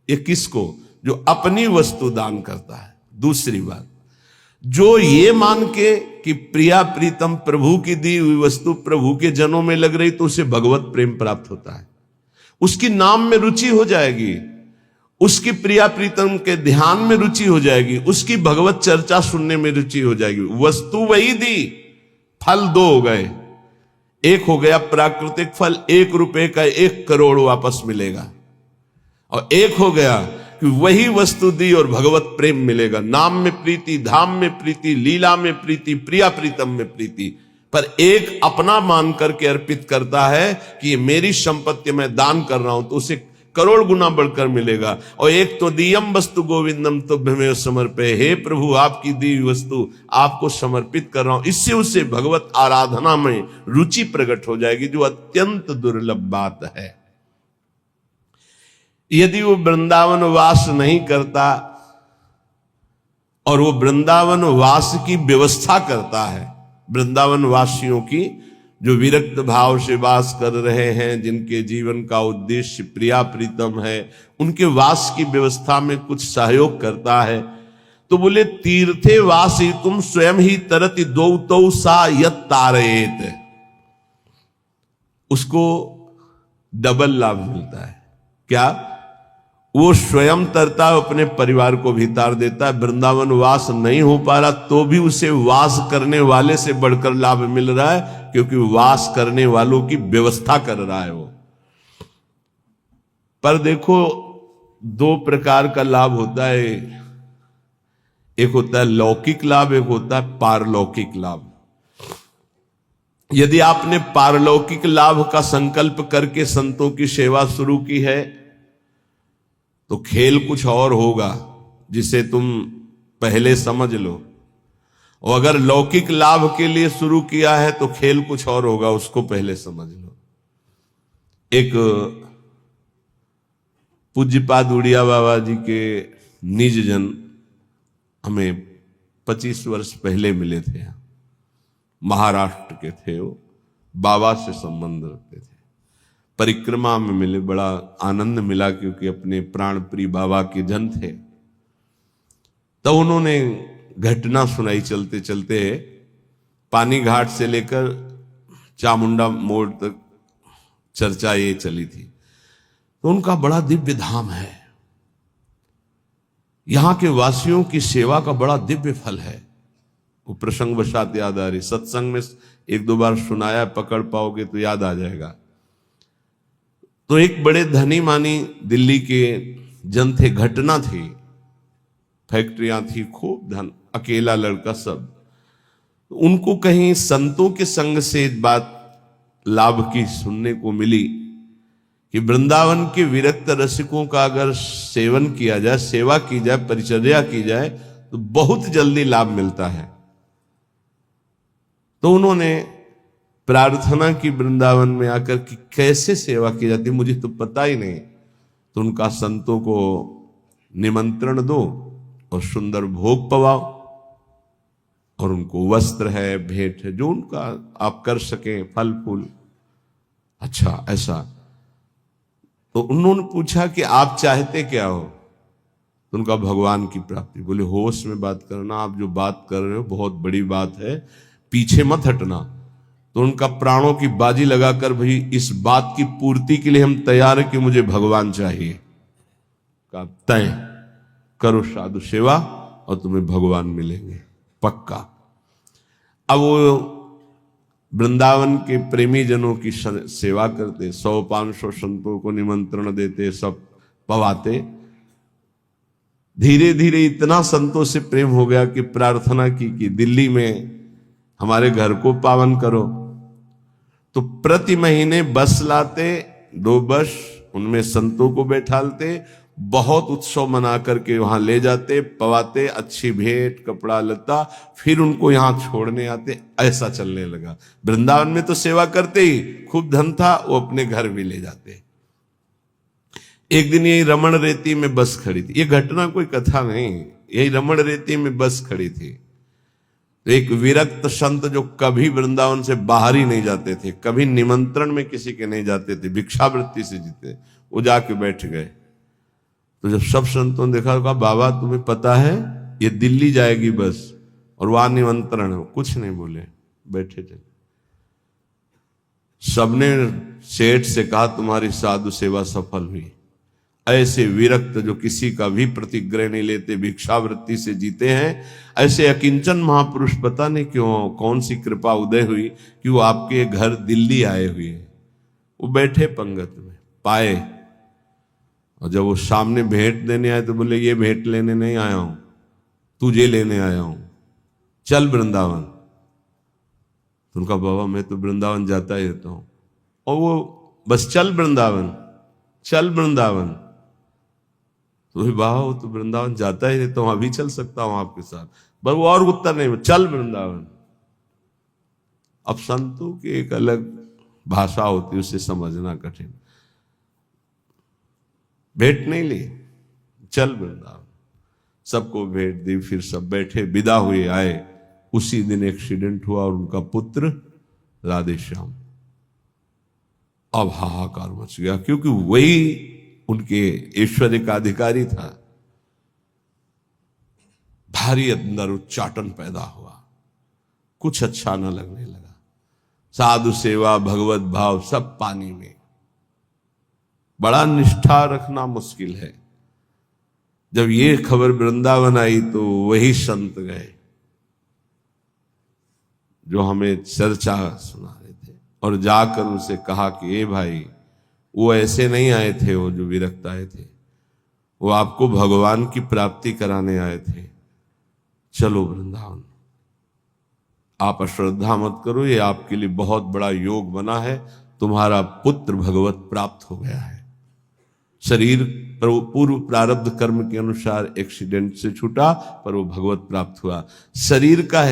Speaker 3: ये किसको? जो अपनी वस्तु दान करता है। दूसरी बात, जो ये मान के कि प्रिया प्रीतम प्रभु की दी हुई वस्तु प्रभु के जनों में लग रही, तो उसे भगवत प्रेम प्राप्त होता है, उसकी नाम में रुचि हो जाएगी, उसकी प्रिया प्रीतम के ध्यान में रुचि हो जाएगी, उसकी भगवत चर्चा सुनने में रुचि हो जाएगी। वस्तु वही दी, फल 2 हो गए। एक हो गया प्राकृतिक फल, 1 रुपए का 1 करोड़ वापस मिलेगा, और एक हो गया कि वही वस्तु दी और भगवत प्रेम मिलेगा। नाम में प्रीति, धाम में प्रीति, लीला में प्रीति, प्रिया प्रीतम में प्रीति। पर एक अपना मान करके अर्पित करता है कि ये मेरी संपत्ति मैं दान कर रहा हूं, तो उसे करोड़ गुना बढ़कर मिलेगा। और एक तो दियम वस्तु गोविंदम तुभ्यमेव समर्पये, हे प्रभु आपकी दी हुई वस्तु आपको समर्पित कर रहा हूं। इससे उसे भगवत आराधना में रुचि प्रकट हो जाएगी, जो अत्यंत दुर्लभ बात है। यदि वो वृंदावन वास नहीं करता और वो वृंदावन वास की व्यवस्था करता है, वृंदावन वासियों की जो विरक्त भाव से वास कर रहे हैं, जिनके जीवन का उद्देश्य प्रिया प्रीतम है, उनके वास की व्यवस्था में कुछ सहयोग करता है, तो बोले तीर्थे वासी तुम स्वयं ही तरति दो सा यत तारेत। उसको डबल लाभ मिलता है। क्या? वो स्वयं तरता है, अपने परिवार को भी तार देता है। वृंदावन वास नहीं हो पा रहा तो भी उसे वास करने वाले से बढ़कर लाभ मिल रहा है, क्योंकि वास करने वालों की व्यवस्था कर रहा है वो। पर देखो 2 प्रकार का लाभ होता है, एक होता है लौकिक लाभ, एक होता है पारलौकिक लाभ। यदि आपने पारलौकिक लाभ का संकल्प करके संतों की सेवा शुरू की है तो खेल कुछ और होगा, जिसे तुम पहले समझ लो। और अगर लौकिक लाभ के लिए शुरू किया है तो खेल कुछ और होगा, उसको पहले समझ लो। एक पूज्यपाद उड़िया बाबा जी के निज जन हमें 25 वर्ष पहले मिले थे, महाराष्ट्र के थे वो, बाबा से संबंध रखते थे। परिक्रमा में मिले, बड़ा आनंद मिला, क्योंकि अपने प्राण प्रिय बाबा के जन थे। तो उन्होंने घटना सुनाई चलते चलते, पानी घाट से लेकर चामुंडा मोड़ तक चर्चा ये चली थी। तो उनका बड़ा दिव्य धाम है, यहां के वासियों की सेवा का बड़ा दिव्य फल है। वो प्रसंग वशात याद आ रही, सत्संग में एक दो बार सुनाया, पकड़ पाओगे तो याद आ जाएगा। तो एक बड़े धनी मानी दिल्ली के जन थे, घटना थी, फैक्ट्रियां थी, खूब धन, अकेला लड़का सब। उनको कहीं संतों के संग से बात लाभ की सुनने को मिली कि वृंदावन के विरक्त रसिकों का अगर सेवन किया जाए, सेवा की जाए, परिचर्या की जाए तो बहुत जल्दी लाभ मिलता है। तो उन्होंने प्रार्थना की वृंदावन में आकर कि कैसे सेवा की जाती, मुझे तो पता ही नहीं। तो उनका संतों को निमंत्रण दो और सुंदर भोग पवाओ, और उनको वस्त्र है, भेंट है, जो उनका आप कर सकें, फल फूल। अच्छा ऐसा। तो उन्होंने पूछा कि आप चाहते क्या हो? तो उनका भगवान की प्राप्ति। बोले होश में बात करना, आप जो बात कर रहे हो बहुत बड़ी बात है, पीछे मत हटना। तो उनका प्राणों की बाजी लगाकर, भाई इस बात की पूर्ति के लिए हम तैयार है कि मुझे भगवान चाहिए। का तय करो साधु सेवा और तुम्हें भगवान मिलेंगे पक्का। अब वो वृंदावन के प्रेमी जनों की सेवा करते, 100-500 संतों को निमंत्रण देते, सब पवाते। धीरे धीरे इतना संतों से प्रेम हो गया कि प्रार्थना की कि दिल्ली में हमारे घर को पावन करो। तो प्रति महीने बस लाते, 2 बस, उनमें संतों को बैठालते, बहुत उत्सव मना करके वहां ले जाते, पवाते, अच्छी भेंट, कपड़ा लता, फिर उनको यहां छोड़ने आते। ऐसा चलने लगा। वृंदावन में तो सेवा करते ही, खूब धन था, वो अपने घर भी ले जाते। एक दिन यही रमण रेती में बस खड़ी थी, ये घटना कोई कथा नहीं, यही रमण रेती में बस खड़ी थी। तो एक विरक्त संत जो कभी वृंदावन से बाहर ही नहीं जाते थे, कभी निमंत्रण में किसी के नहीं जाते थे, भिक्षावृत्ति से जीते, वो जाके बैठ गए। तो जब सब संतों ने देखा, कहा बाबा तुम्हें पता है ये दिल्ली जाएगी बस और वहां निमंत्रण है? कुछ नहीं बोले, बैठे थे। सबने सेठ से कहा तुम्हारी साधु सेवा सफल हुई। ऐसे विरक्त जो किसी का भी प्रतिग्रह नहीं लेते, भिक्षावृत्ति से जीते हैं, ऐसे अकिंचन महापुरुष पता नहीं क्यों, कौन सी कृपा उदय हुई कि वो आपके घर दिल्ली आए हुए। वो बैठे पंगत में, पाए, और जब वो सामने भेंट देने आए तो बोले ये भेंट लेने नहीं आया हूं, तुझे लेने आया हूं, चल वृंदावन। तो उनका बाबा मैं तो वृंदावन जाता ही रहता हूं। और वो बस चल वृंदावन, चल वृंदावन। तो बाबा वो तो वृंदावन जाता ही रहता हूं, अभी चल सकता हूं आपके साथ, बस वो और उत्तर नहीं, चल वृंदावन। अब संतों की एक अलग भाषा होती है, उसे समझना कठिन। भेंट नहीं ली, चल वृंदावन, सबको भेंट दी, फिर सब बैठे, विदा हुए, आए। उसी दिन एक्सीडेंट हुआ और उनका पुत्र राधे श्याम। अब हाहाकार मच गया, क्योंकि वही उनके ऐश्वर्य का अधिकारी था। भारी अंदर उच्चाटन पैदा हुआ, कुछ अच्छा न लगने लगा। साधु सेवा, भगवत भाव सब पानी में। बड़ा निष्ठा रखना मुश्किल है। जब ये खबर वृंदावन आई तो वही संत गए जो हमें चर्चा सुना रहे थे, और जाकर उनसे कहा कि ए भाई, वो ऐसे नहीं आए थे, वो जो विरक्त आए थे, वो आपको भगवान की प्राप्ति कराने आए थे, चलो वृंदावन। आप अश्रद्धा मत करो, ये आपके लिए बहुत बड़ा योग बना है, तुम्हारा पुत्र भगवत प्राप्त हो गया है। शरीर पूर्व प्रारब्ध कर्म के अनुसार एक्सीडेंट से छूटा, पर वो भगवत प्राप्त हुआ। शरीर का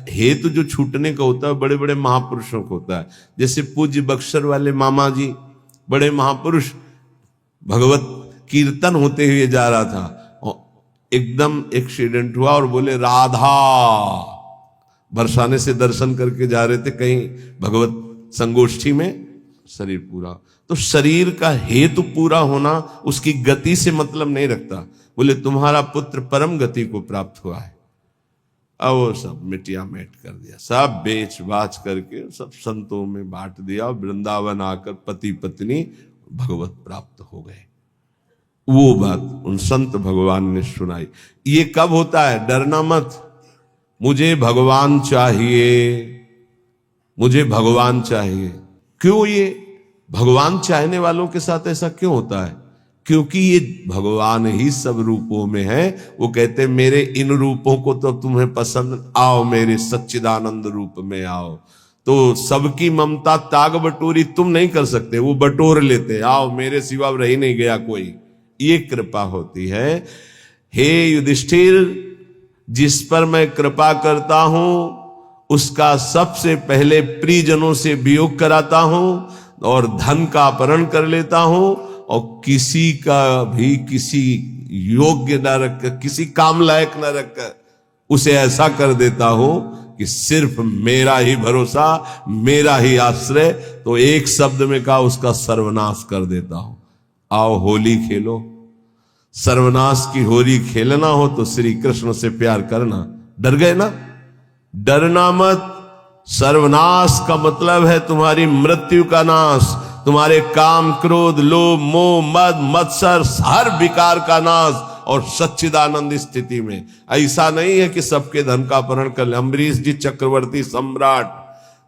Speaker 3: हेतु जो छूटने का होता है बड़े बड़े महापुरुषों को होता है। जैसे पूज्य बक्सर वाले मामा जी, बड़े महापुरुष, भगवत कीर्तन होते हुए जा रहा था और एकदम एक्सीडेंट हुआ और बोले राधा, बरसाने से दर्शन करके जा रहे थे कहीं भगवत संगोष्ठी में, शरीर पूरा। तो शरीर का हेतु पूरा होना उसकी गति से मतलब नहीं रखता। बोले तुम्हारा पुत्र परम गति को प्राप्त हुआ है। अब वो सब मिटिया मेट कर दिया, सब बेच बाच करके सब संतों में बांट दिया। वृंदावन आकर पति पत्नी भगवत प्राप्त हो गए। वो बात उन संत भगवान ने सुनाई। ये कब होता है? डरना मत, मुझे भगवान चाहिए, मुझे भगवान चाहिए। क्यों ये भगवान चाहने वालों के साथ ऐसा क्यों होता है? क्योंकि ये भगवान ही सब रूपों में है। वो कहते मेरे इन रूपों को तो तुम्हें पसंद, आओ मेरे सच्चिदानंद रूप में आओ। तो सबकी ममता ताग बटोरी तुम नहीं कर सकते, वो बटोर लेते, आओ मेरे सिवा रह नहीं गया कोई। ये कृपा होती है। हे युधिष्ठिर, जिस पर मैं कृपा करता हूं उसका सबसे पहले प्रियजनों से वियोग कराता हूं और धन का अपहरण कर लेता हूं और किसी का भी किसी योग्य न रखकर, किसी काम लायक न रखकर उसे ऐसा कर देता हूं कि सिर्फ मेरा ही भरोसा, मेरा ही आश्रय। तो एक शब्द में कहा, उसका सर्वनाश कर देता हूं। आओ होली खेलो। सर्वनाश की होली खेलना हो तो श्री कृष्ण से प्यार करना। डर गए ना? डरना मत। सर्वनाश का मतलब है तुम्हारी मृत्यु का नाश, तुम्हारे काम, क्रोध, लोभ, मोह, मद, मत्सर, हर विकार का नाश। और सच्चिदानंद स्थिति में ऐसा नहीं है कि सबके धन का अपहरण कर ले। अम्बरीश जी चक्रवर्ती सम्राट,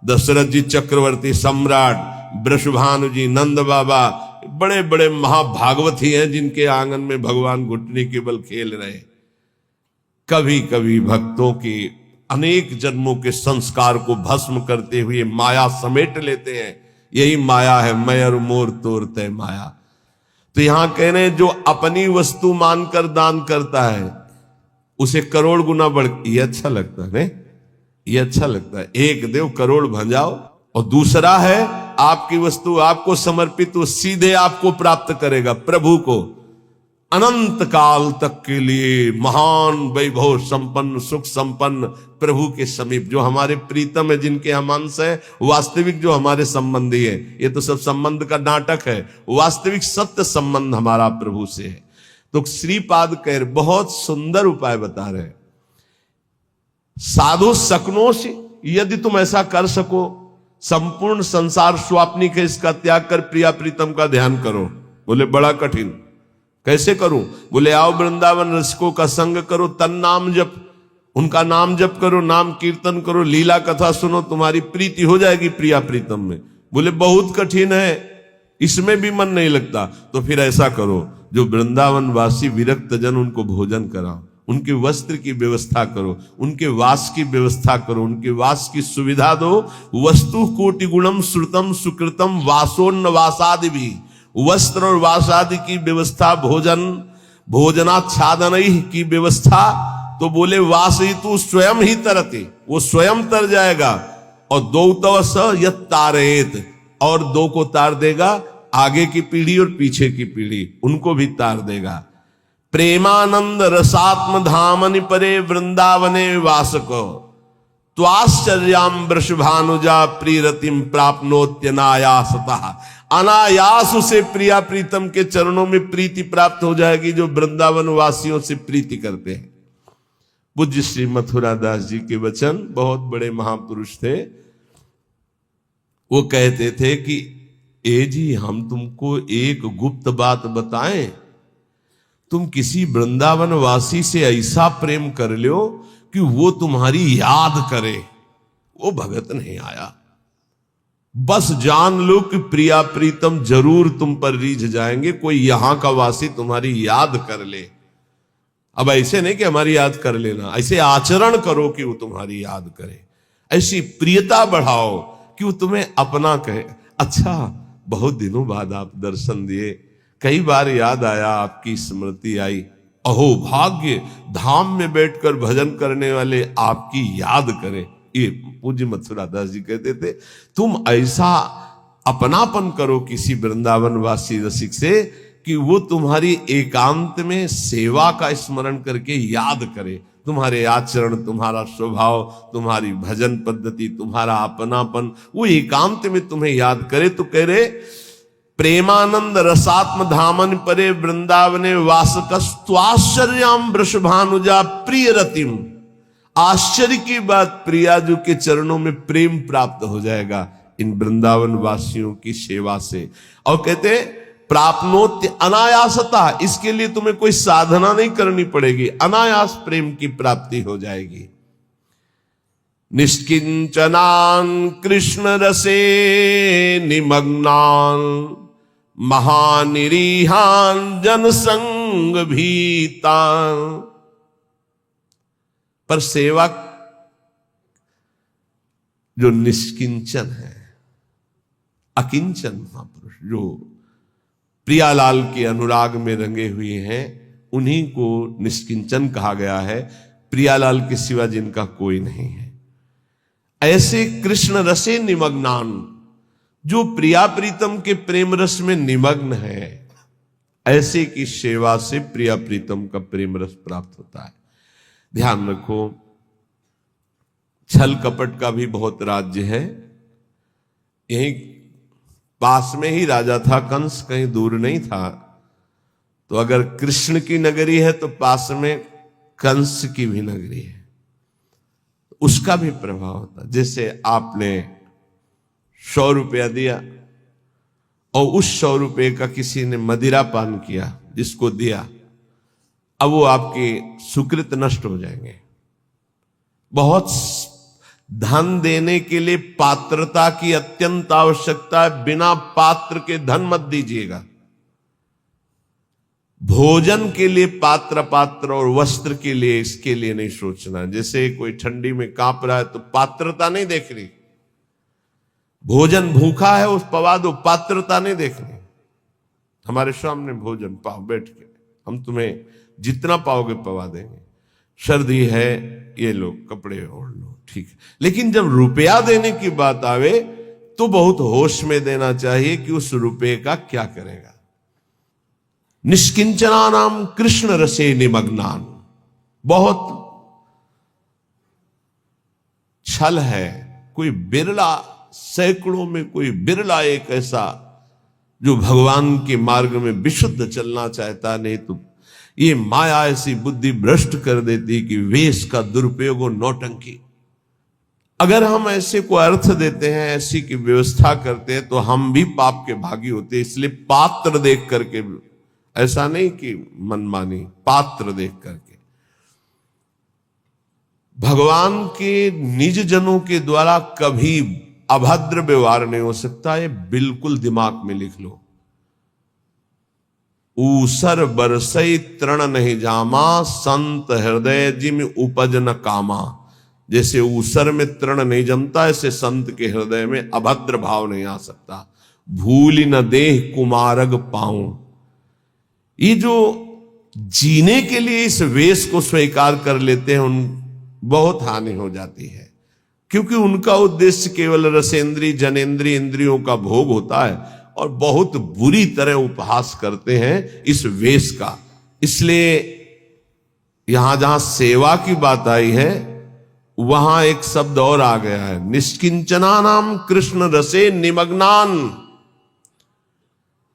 Speaker 3: दशरथ जी चक्रवर्ती सम्राट, वृषभानु जी, नंद बाबा, बड़े बड़े महाभागवत ही हैं जिनके आंगन में भगवान घुटने के बल खेल रहे। कभी कभी भक्तों के अनेक जन्मों के संस्कार को भस्म करते हुए माया समेट लेते हैं। यही माया है, मैं और मोर तोड़ते माया। तो यहां कह रहे हैं, जो अपनी वस्तु मानकर दान करता है उसे करोड़ गुना बढ़। ये अच्छा लगता है, नहीं? ये अच्छा लगता है। एक देव करोड़ भंजाओ। और दूसरा है, आपकी वस्तु आपको समर्पित, वो सीधे आपको प्राप्त करेगा, प्रभु को, अनंत काल तक के लिए महान वैभव संपन्न, सुख संपन्न प्रभु के समीप। जो हमारे प्रीतम है, जिनके हम अंश है, वास्तविक जो हमारे संबंधी है। ये तो सब संबंध का नाटक है, वास्तविक सत्य संबंध हमारा प्रभु से है। तो श्रीपाद कह बहुत सुंदर उपाय बता रहे। साधु सकनो से, यदि तुम ऐसा कर सको, संपूर्ण संसार स्वाप्निक है, इसका त्याग कर प्रिया प्रीतम का ध्यान करो। बोले बड़ा कठिन, कैसे करूं? बोले आओ वृंदावन रसिकों का संग करो, तन नाम जप, उनका नाम जप करो, नाम कीर्तन करो, लीला कथा सुनो, तुम्हारी प्रीति हो जाएगी प्रिया प्रीतम में। बोले बहुत कठिन है, इसमें भी मन नहीं लगता। तो फिर ऐसा करो, जो वृंदावन वासी विरक्त जन, उनको भोजन कराओ, उनके वस्त्र की व्यवस्था करो, उनके वास की व्यवस्था करो, उनके वास की सुविधा दो। वस्तु कोटि गुणम श्रुतम सुकृतम वासोन्न वासादि भी, वस्त्र और वास आदि की व्यवस्था, भोजन, भोजनाच्छादन की व्यवस्था। तो बोले वास ही तू स्वयं ही तरते, वो स्वयं तर जाएगा। और दो तव स यत तारेत, और दो को तार देगा, आगे की पीढ़ी और पीछे की पीढ़ी, उनको भी तार देगा। प्रेमानंद रसात्म धामनि परे वृंदावने वासको, त्वाश्चर्याम वृषभानुजा प्रियरतिम प्राप्नोत्यनायासतः। अनायास उसे प्रिया प्रीतम के चरणों में प्रीति प्राप्त हो जाएगी, जो वृंदावन वासियों से प्रीति करते हैं। पूज्य श्री मथुरा दास जी के वचन, बहुत बड़े महापुरुष थे। वो कहते थे कि ए जी, हम तुमको एक गुप्त बात बताएं, तुम किसी वृंदावन वासी से ऐसा प्रेम कर लो कि वो तुम्हारी याद करे। वो भगत नहीं आया, बस जान लो कि प्रिया प्रीतम जरूर तुम पर रीझ जाएंगे। कोई यहां का वासी तुम्हारी याद कर ले। अब ऐसे नहीं कि हमारी याद कर लेना, ऐसे आचरण करो कि वो तुम्हारी याद करे। ऐसी प्रियता बढ़ाओ कि वो तुम्हें अपना कहे। अच्छा, बहुत दिनों बाद आप दर्शन दिए, कई बार याद आया, आपकी स्मृति आई। अहो भाग्य, धाम में बैठकर भजन करने वाले आपकी याद करें। ये पूज्य मथुरा दास जी कहते थे, तुम ऐसा अपनापन करो किसी वृंदावन वासी रसिक से कि वो तुम्हारी एकांत में सेवा का स्मरण करके याद करे। तुम्हारे आचरण, तुम्हारा स्वभाव, तुम्हारी भजन पद्धति, तुम्हारा अपनापन, वो एकांत में तुम्हें याद करे। तो कह रहे, प्रेमानंद रसात्म धामन परे वृंदावने वासकस्त्वाश्चर्याम वृषभानुजा प्रिय रतिम। आश्चर्य की बात, प्रियाजू के चरणों में प्रेम प्राप्त हो जाएगा इन वृंदावन वासियों की सेवा से। और कहते प्राप्नोत्य अनायासता, इसके लिए तुम्हें कोई साधना नहीं करनी पड़ेगी, अनायास प्रेम की प्राप्ति हो जाएगी। निष्किंचनान कृष्ण रसे निमग्नान महानिरीहान जनसंग भीतान। पर सेवा जो निष्किंचन है, अकिंचन महापुरुष जो प्रियालाल के अनुराग में रंगे हुए हैं, उन्हीं को निष्किंचन कहा गया है, प्रियालाल के सिवा जिनका कोई नहीं है। ऐसे कृष्ण रसे निमग्नान, जो प्रिया प्रीतम के प्रेम रस में निमग्न है, ऐसे की सेवा से प्रिया प्रीतम का प्रेम रस प्राप्त होता है। ध्यान रखो, छल कपट का भी बहुत राज्य है। यही पास में ही राजा था कंस, कहीं दूर नहीं था। तो अगर कृष्ण की नगरी है तो पास में कंस की भी नगरी है, उसका भी प्रभाव होता। जैसे आपने 100 रुपया दिया और उस 100 रुपये का किसी ने मदिरा पान किया, जिसको दिया, अब वो आपके सुकृत नष्ट हो जाएंगे। बहुत धन देने के लिए पात्रता की अत्यंत आवश्यकता है, बिना पात्र के धन मत दीजिएगा। भोजन के लिए पात्र और वस्त्र के लिए, इसके लिए नहीं सोचना। जैसे कोई ठंडी में कांप रहा है तो पात्रता नहीं देख रही, भोजन भूखा है उस पवा दो, पात्रता नहीं देखनी। हमारे सामने भोजन पाओ बैठ के, हम तुम्हें जितना पाओगे पवा देंगे। सर्दी है, ये लो कपड़े ओढ़ लो, ठीक है। लेकिन जब रुपया देने की बात आवे तो बहुत होश में देना चाहिए कि उस रुपये का क्या करेगा। निष्किंचना नाम कृष्ण रसे निमग्नान, बहुत छल है। कोई बिरला, सैकड़ों में कोई बिरला एक ऐसा जो भगवान के मार्ग में विशुद्ध चलना चाहता, नहीं तो ये माया ऐसी बुद्धि भ्रष्ट कर देती कि वेश का दुरुपयोग और नौटंकी। अगर हम ऐसे को अर्थ देते हैं, ऐसी की व्यवस्था करते हैं, तो हम भी पाप के भागी होते हैं। इसलिए पात्र देख करके, ऐसा नहीं कि मनमानी, पात्र देख करके। भगवान के निज जनों के द्वारा कभी अभद्र व्यवहार नहीं हो सकता, ये बिल्कुल दिमाग में लिख लो। ऊसर बरसई तृण नहीं जामा, संत हृदय जिम उपज न कामा। जैसे ऊसर में तृण नहीं जमता, ऐसे संत के हृदय में अभद्र भाव नहीं आ सकता। भूल न देह कुमारग पाऊं, ये जो जीने के लिए इस वेश को स्वीकार कर लेते हैं, उन बहुत हानि हो जाती है। क्योंकि उनका उद्देश्य केवल रसेंद्री जनेंद्री इंद्रियों का भोग होता है, और बहुत बुरी तरह उपहास करते हैं इस वेश का। इसलिए यहां जहां सेवा की बात आई है, वहां एक शब्द और आ गया है, निष्किंचना नाम कृष्ण रसे निमग्नान।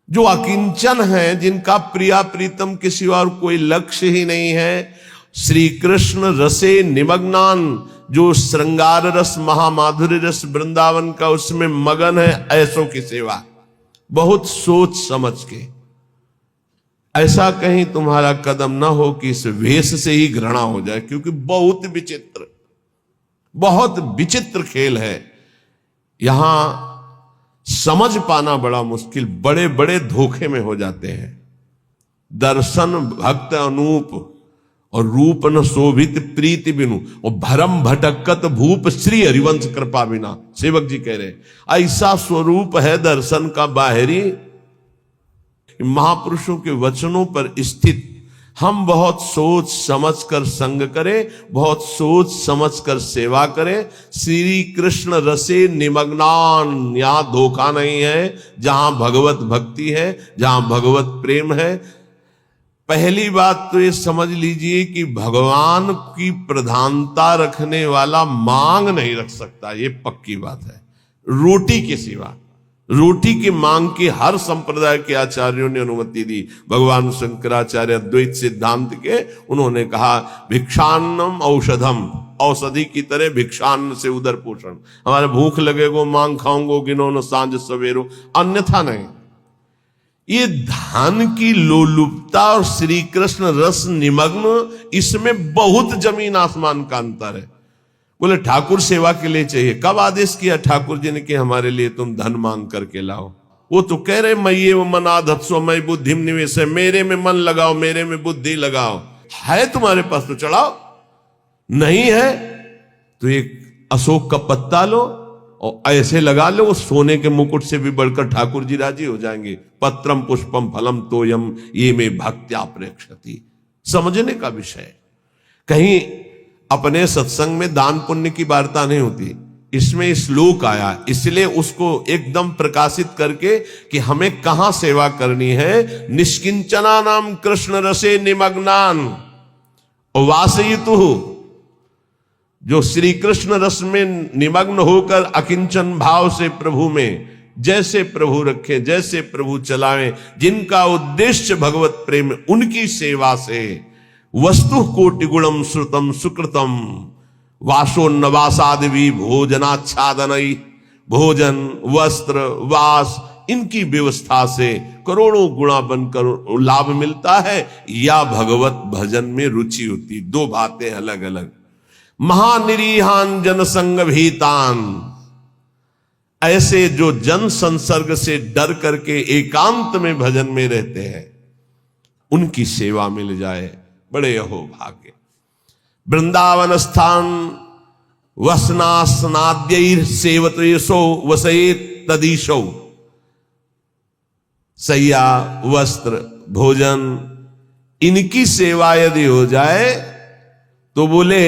Speaker 3: जो अकिंचन है, जिनका प्रिया प्रीतम के सिवा और कोई लक्ष्य ही नहीं है, श्री कृष्ण रसे निमग्नान, जो श्रृंगार रस महामाधुर्य रस वृंदावन का उसमें मगन है, ऐसों की सेवा बहुत सोच समझ के। ऐसा कहीं तुम्हारा कदम ना हो कि इस वेश से ही घृणा हो जाए, क्योंकि बहुत विचित्र खेल है। यहां समझ पाना बड़ा मुश्किल, बड़े बड़े धोखे में हो जाते हैं। दर्शन भक्त अनूप और रूप न शोभित प्रीति बिनु, और भरम भटकत भूप श्री हरिवंश कृपा बिना। सेवक जी कह रहे ऐसा स्वरूप है दर्शन का बाहरी, महापुरुषों के वचनों पर स्थित। हम बहुत सोच समझ कर संग करें, बहुत सोच समझ कर सेवा करें। श्री कृष्ण रसे निमग्नान, यहां धोखा नहीं है। जहां भगवत भक्ति है, जहां भगवत प्रेम है, पहली बात तो ये समझ लीजिए कि भगवान की प्रधानता रखने वाला मांग नहीं रख सकता, ये पक्की बात है। रोटी के सिवा, रोटी की मांग की हर संप्रदाय के आचार्यों ने अनुमति दी। भगवान शंकराचार्य अद्वैत सिद्धांत के, उन्होंने कहा भिक्षान्नम औषधम, औषधि की तरह भिक्षान्न से उदर पोषण। हमारे भूख लगेगो मांग खाऊंगो गिनो न सांझ सवेरो, अन्यथा नहीं। ये धान की लोलुपता और श्री कृष्ण रस निमग्न, इसमें बहुत जमीन आसमान का अंतर है। बोले ठाकुर सेवा के लिए चाहिए, कब आदेश किया ठाकुर जी ने कि हमारे लिए तुम धन मांग करके लाओ? वो तो कह रहे मये मनाधत्सो मई बुद्धि निवेश है, मेरे में मन लगाओ, मेरे में बुद्धि लगाओ। है तुम्हारे पास तो चढ़ाओ, नहीं है तो एक अशोक का पत्ता लो और ऐसे लगा लो, वो सोने के मुकुट से भी बढ़कर ठाकुर जी राजी हो जाएंगे। पत्रम पुष्पम फलम तोयम ये में भक्त्या प्रेक्षति। समझने का विषय, कहीं अपने सत्संग में दान पुण्य की वार्ता नहीं होती, इसमें श्लोक आया इसलिए उसको एकदम प्रकाशित करके कि हमें कहां सेवा करनी है। निष्किंचना नाम कृष्ण रसे निमग्नान वासयितु, जो श्री कृष्ण रस में निमग्न होकर अकिंचन भाव से प्रभु में जैसे प्रभु रखे, जैसे प्रभु चलावें, जिनका उद्देश्य भगवत प्रेम, उनकी सेवा से वस्तु कोटि गुणम श्रुतम सुकृतम वासोन्नवासादि भोजनाच्छादनई, भोजन वस्त्र वास इनकी व्यवस्था से करोड़ों गुणा बनकर लाभ मिलता है, या भगवत भजन में रुचि होती। दो बातें अलग अलग। महानिरीहान जनसंग भीतान, ऐसे जो जन संसर्ग से डर करके एकांत में भजन में रहते हैं, उनकी सेवा मिल जाए, बड़े अहो भाग्य। वृंदावन स्थान वसनास्नाद्यैर सेवतेशो वसेत तदीशो, सैया वस्त्र भोजन इनकी सेवा यदि हो जाए तो बोले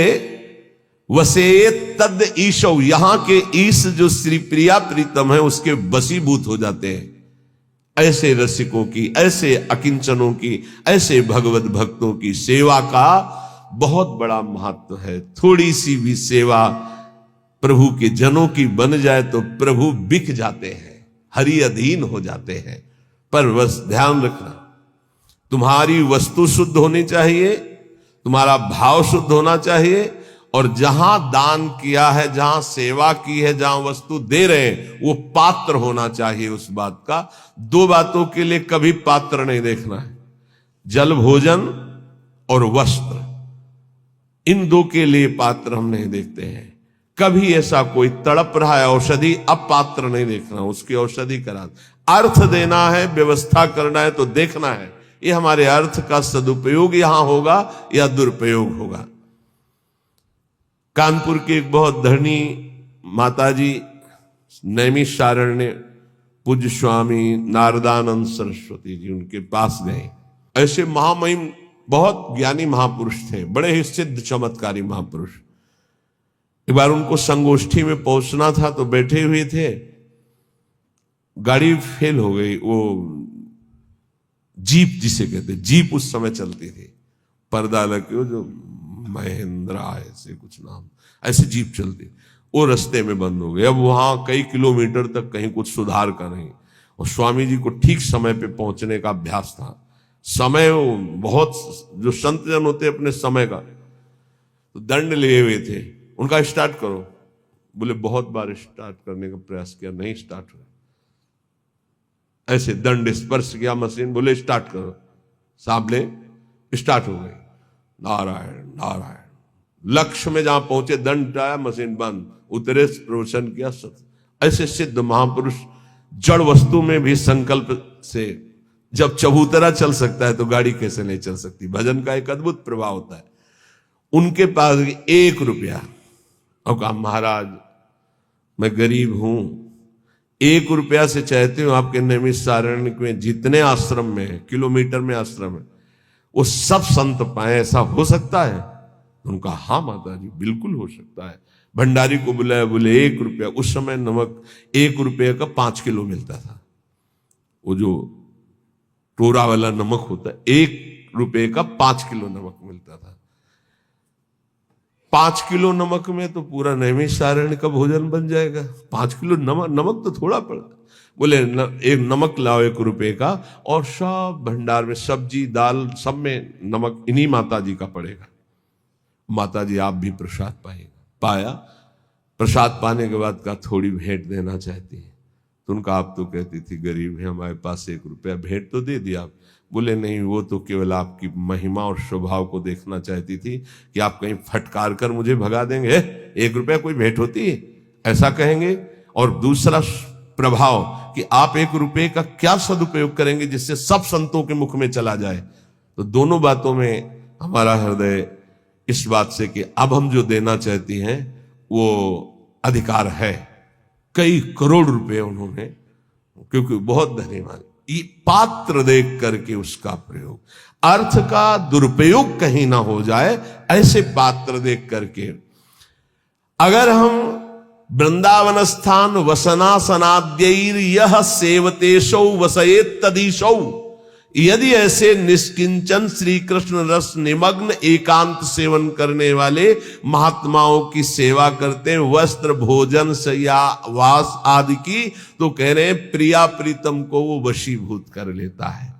Speaker 3: वसेत तद ईशो, यहां के ईश जो श्री प्रिया प्रीतम है उसके वशीभूत हो जाते हैं। ऐसे रसिकों की, ऐसे अकिंचनों की, ऐसे भगवत भक्तों की सेवा का बहुत बड़ा महत्व है। थोड़ी सी भी सेवा प्रभु के जनों की बन जाए तो प्रभु बिक जाते हैं, हरि अधीन हो जाते हैं। पर बस ध्यान रखना, तुम्हारी वस्तु शुद्ध होनी चाहिए, तुम्हारा भाव शुद्ध होना चाहिए, और जहां दान किया है, जहां सेवा की है, जहां वस्तु दे रहे हैं, वो पात्र होना चाहिए उस बात का। दो बातों के लिए कभी पात्र नहीं देखना है, जल भोजन और वस्त्र, इन दो के लिए पात्र हम नहीं देखते हैं। कभी ऐसा कोई तड़प रहा है औषधि, अब पात्र नहीं देखना, उसकी औषधि करा। अर्थ देना है, व्यवस्था करना है तो देखना है ये हमारे अर्थ का सदुपयोग यहां होगा या दुरुपयोग होगा। कानपुर की एक बहुत धनी माताजी नैमिषारण्य पूज्य स्वामी नारदानंद सरस्वती जी, उनके पास गए। ऐसे महामहिम बहुत ज्ञानी महापुरुष थे, बड़े ही सिद्ध चमत्कारी महापुरुष। एक बार उनको संगोष्ठी में पहुंचना था तो बैठे हुए थे, गाड़ी फेल हो गई। वो जीप जिसे कहते, जीप उस समय चलती थी, पर्दा लगे, जो महिंद्रा ऐसे कुछ नाम, ऐसे जीप चलती, वो रास्ते में बंद हो गई। अब वहां कई किलोमीटर तक कहीं कुछ सुधार का नहीं, और स्वामी जी को ठीक समय पे पहुंचने का अभ्यास था। समय बहुत, जो संत जन होते अपने समय का, तो दंड लिए हुए थे। उनका स्टार्ट करो, बोले बहुत बार स्टार्ट करने का प्रयास किया, नहीं स्टार्ट हुआ। ऐसे दंड स्पर्श किया मशीन, बोले स्टार्ट करो, साबले स्टार्ट हो गई। नारायण नारायण, लक्ष्य में जहां पहुंचे दंड आया, मशीन बंद, उतरे प्रवचन किया। ऐसे सिद्ध महापुरुष जड़ वस्तु में भी संकल्प से, जब चबूतरा चल सकता है तो गाड़ी कैसे नहीं चल सकती। भजन का एक अद्भुत प्रभाव होता है। उनके पास 1 रुपया, और कहा महाराज मैं गरीब हूं, 1 रुपया से चाहते हूं आपके नैमिषारण्य में जितने आश्रम में, किलोमीटर में आश्रम है, वो सब संत पाए, ऐसा हो सकता है? उनका हाँ माता जी बिल्कुल हो सकता है। भंडारी को बुलाया, बोले 1 रुपया। उस समय नमक 1 रुपये का 5 किलो मिलता था, वो जो टोरा वाला नमक होता है, 1 रुपये का 5 किलो नमक मिलता था। 5 किलो नमक में तो पूरा नैमिषारण्य का भोजन बन जाएगा। 5 किलो नमक तो थोड़ा पड़ता। बोले एक नमक लाओ 1 रुपये का, और सब भंडार में सब्जी दाल सब में नमक इन्हीं माता जी का पड़ेगा। माता जी आप भी प्रसाद पाएगा। पाया, प्रसाद पाने के बाद का थोड़ी भेंट देना चाहती है। तो उनका, आप तो कहती थी गरीब है, हमारे पास 1 रुपया, भेंट तो दे दिया। बोले नहीं, वो तो केवल आपकी महिमा और स्वभाव को देखना चाहती थी कि आप कहीं फटकार कर मुझे भगा देंगे, 1 रुपया कोई भेंट होती है, ऐसा कहेंगे। और दूसरा प्रभाव कि आप 1 रुपये का क्या सदुपयोग करेंगे जिससे सब संतों के मुख में चला जाए। तो दोनों बातों में हमारा हृदय इस बात से कि अब हम जो देना चाहती हैं वो अधिकार है। कई करोड़ रुपए उन्होंने, क्योंकि बहुत धन्यवाद, ये पात्र देख करके उसका प्रयोग, अर्थ का दुरुपयोग कहीं ना हो जाए, ऐसे पात्र देख करके। अगर हम वृंदावन स्थान वसनासनाद्यैर यह सेवतेशौ वसयेत तदीशौ, यदि ऐसे निष्किंचन श्री कृष्ण रस निमग्न एकांत सेवन करने वाले महात्माओं की सेवा करते हैं, वस्त्र भोजन शय्या वास आदि की, तो कह रहे हैं प्रिया प्रीतम को वो वशीभूत कर लेता है।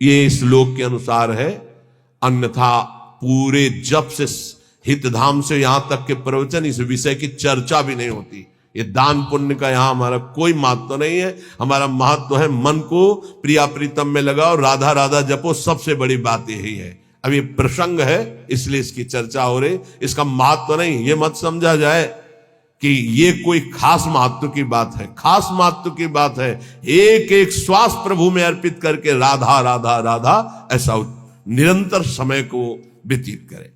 Speaker 3: ये श्लोक के अनुसार है, अन्यथा पूरे जप से हितधाम से यहां तक के प्रवचन, इस विषय की चर्चा भी नहीं होती। ये दान पुण्य का यहां हमारा कोई महत्व नहीं है। हमारा महत्व है मन को प्रिया प्रीतम में लगाओ, राधा राधा जपो, सबसे बड़ी बात यही है। अब ये प्रसंग है इसलिए इसकी चर्चा हो रही, इसका महत्व नहीं। ये मत समझा जाए कि ये कोई खास महत्व की बात है। खास महत्व की बात है, एक एक श्वास प्रभु में अर्पित करके राधा राधा राधा ऐसा निरंतर समय को व्यतीत करें।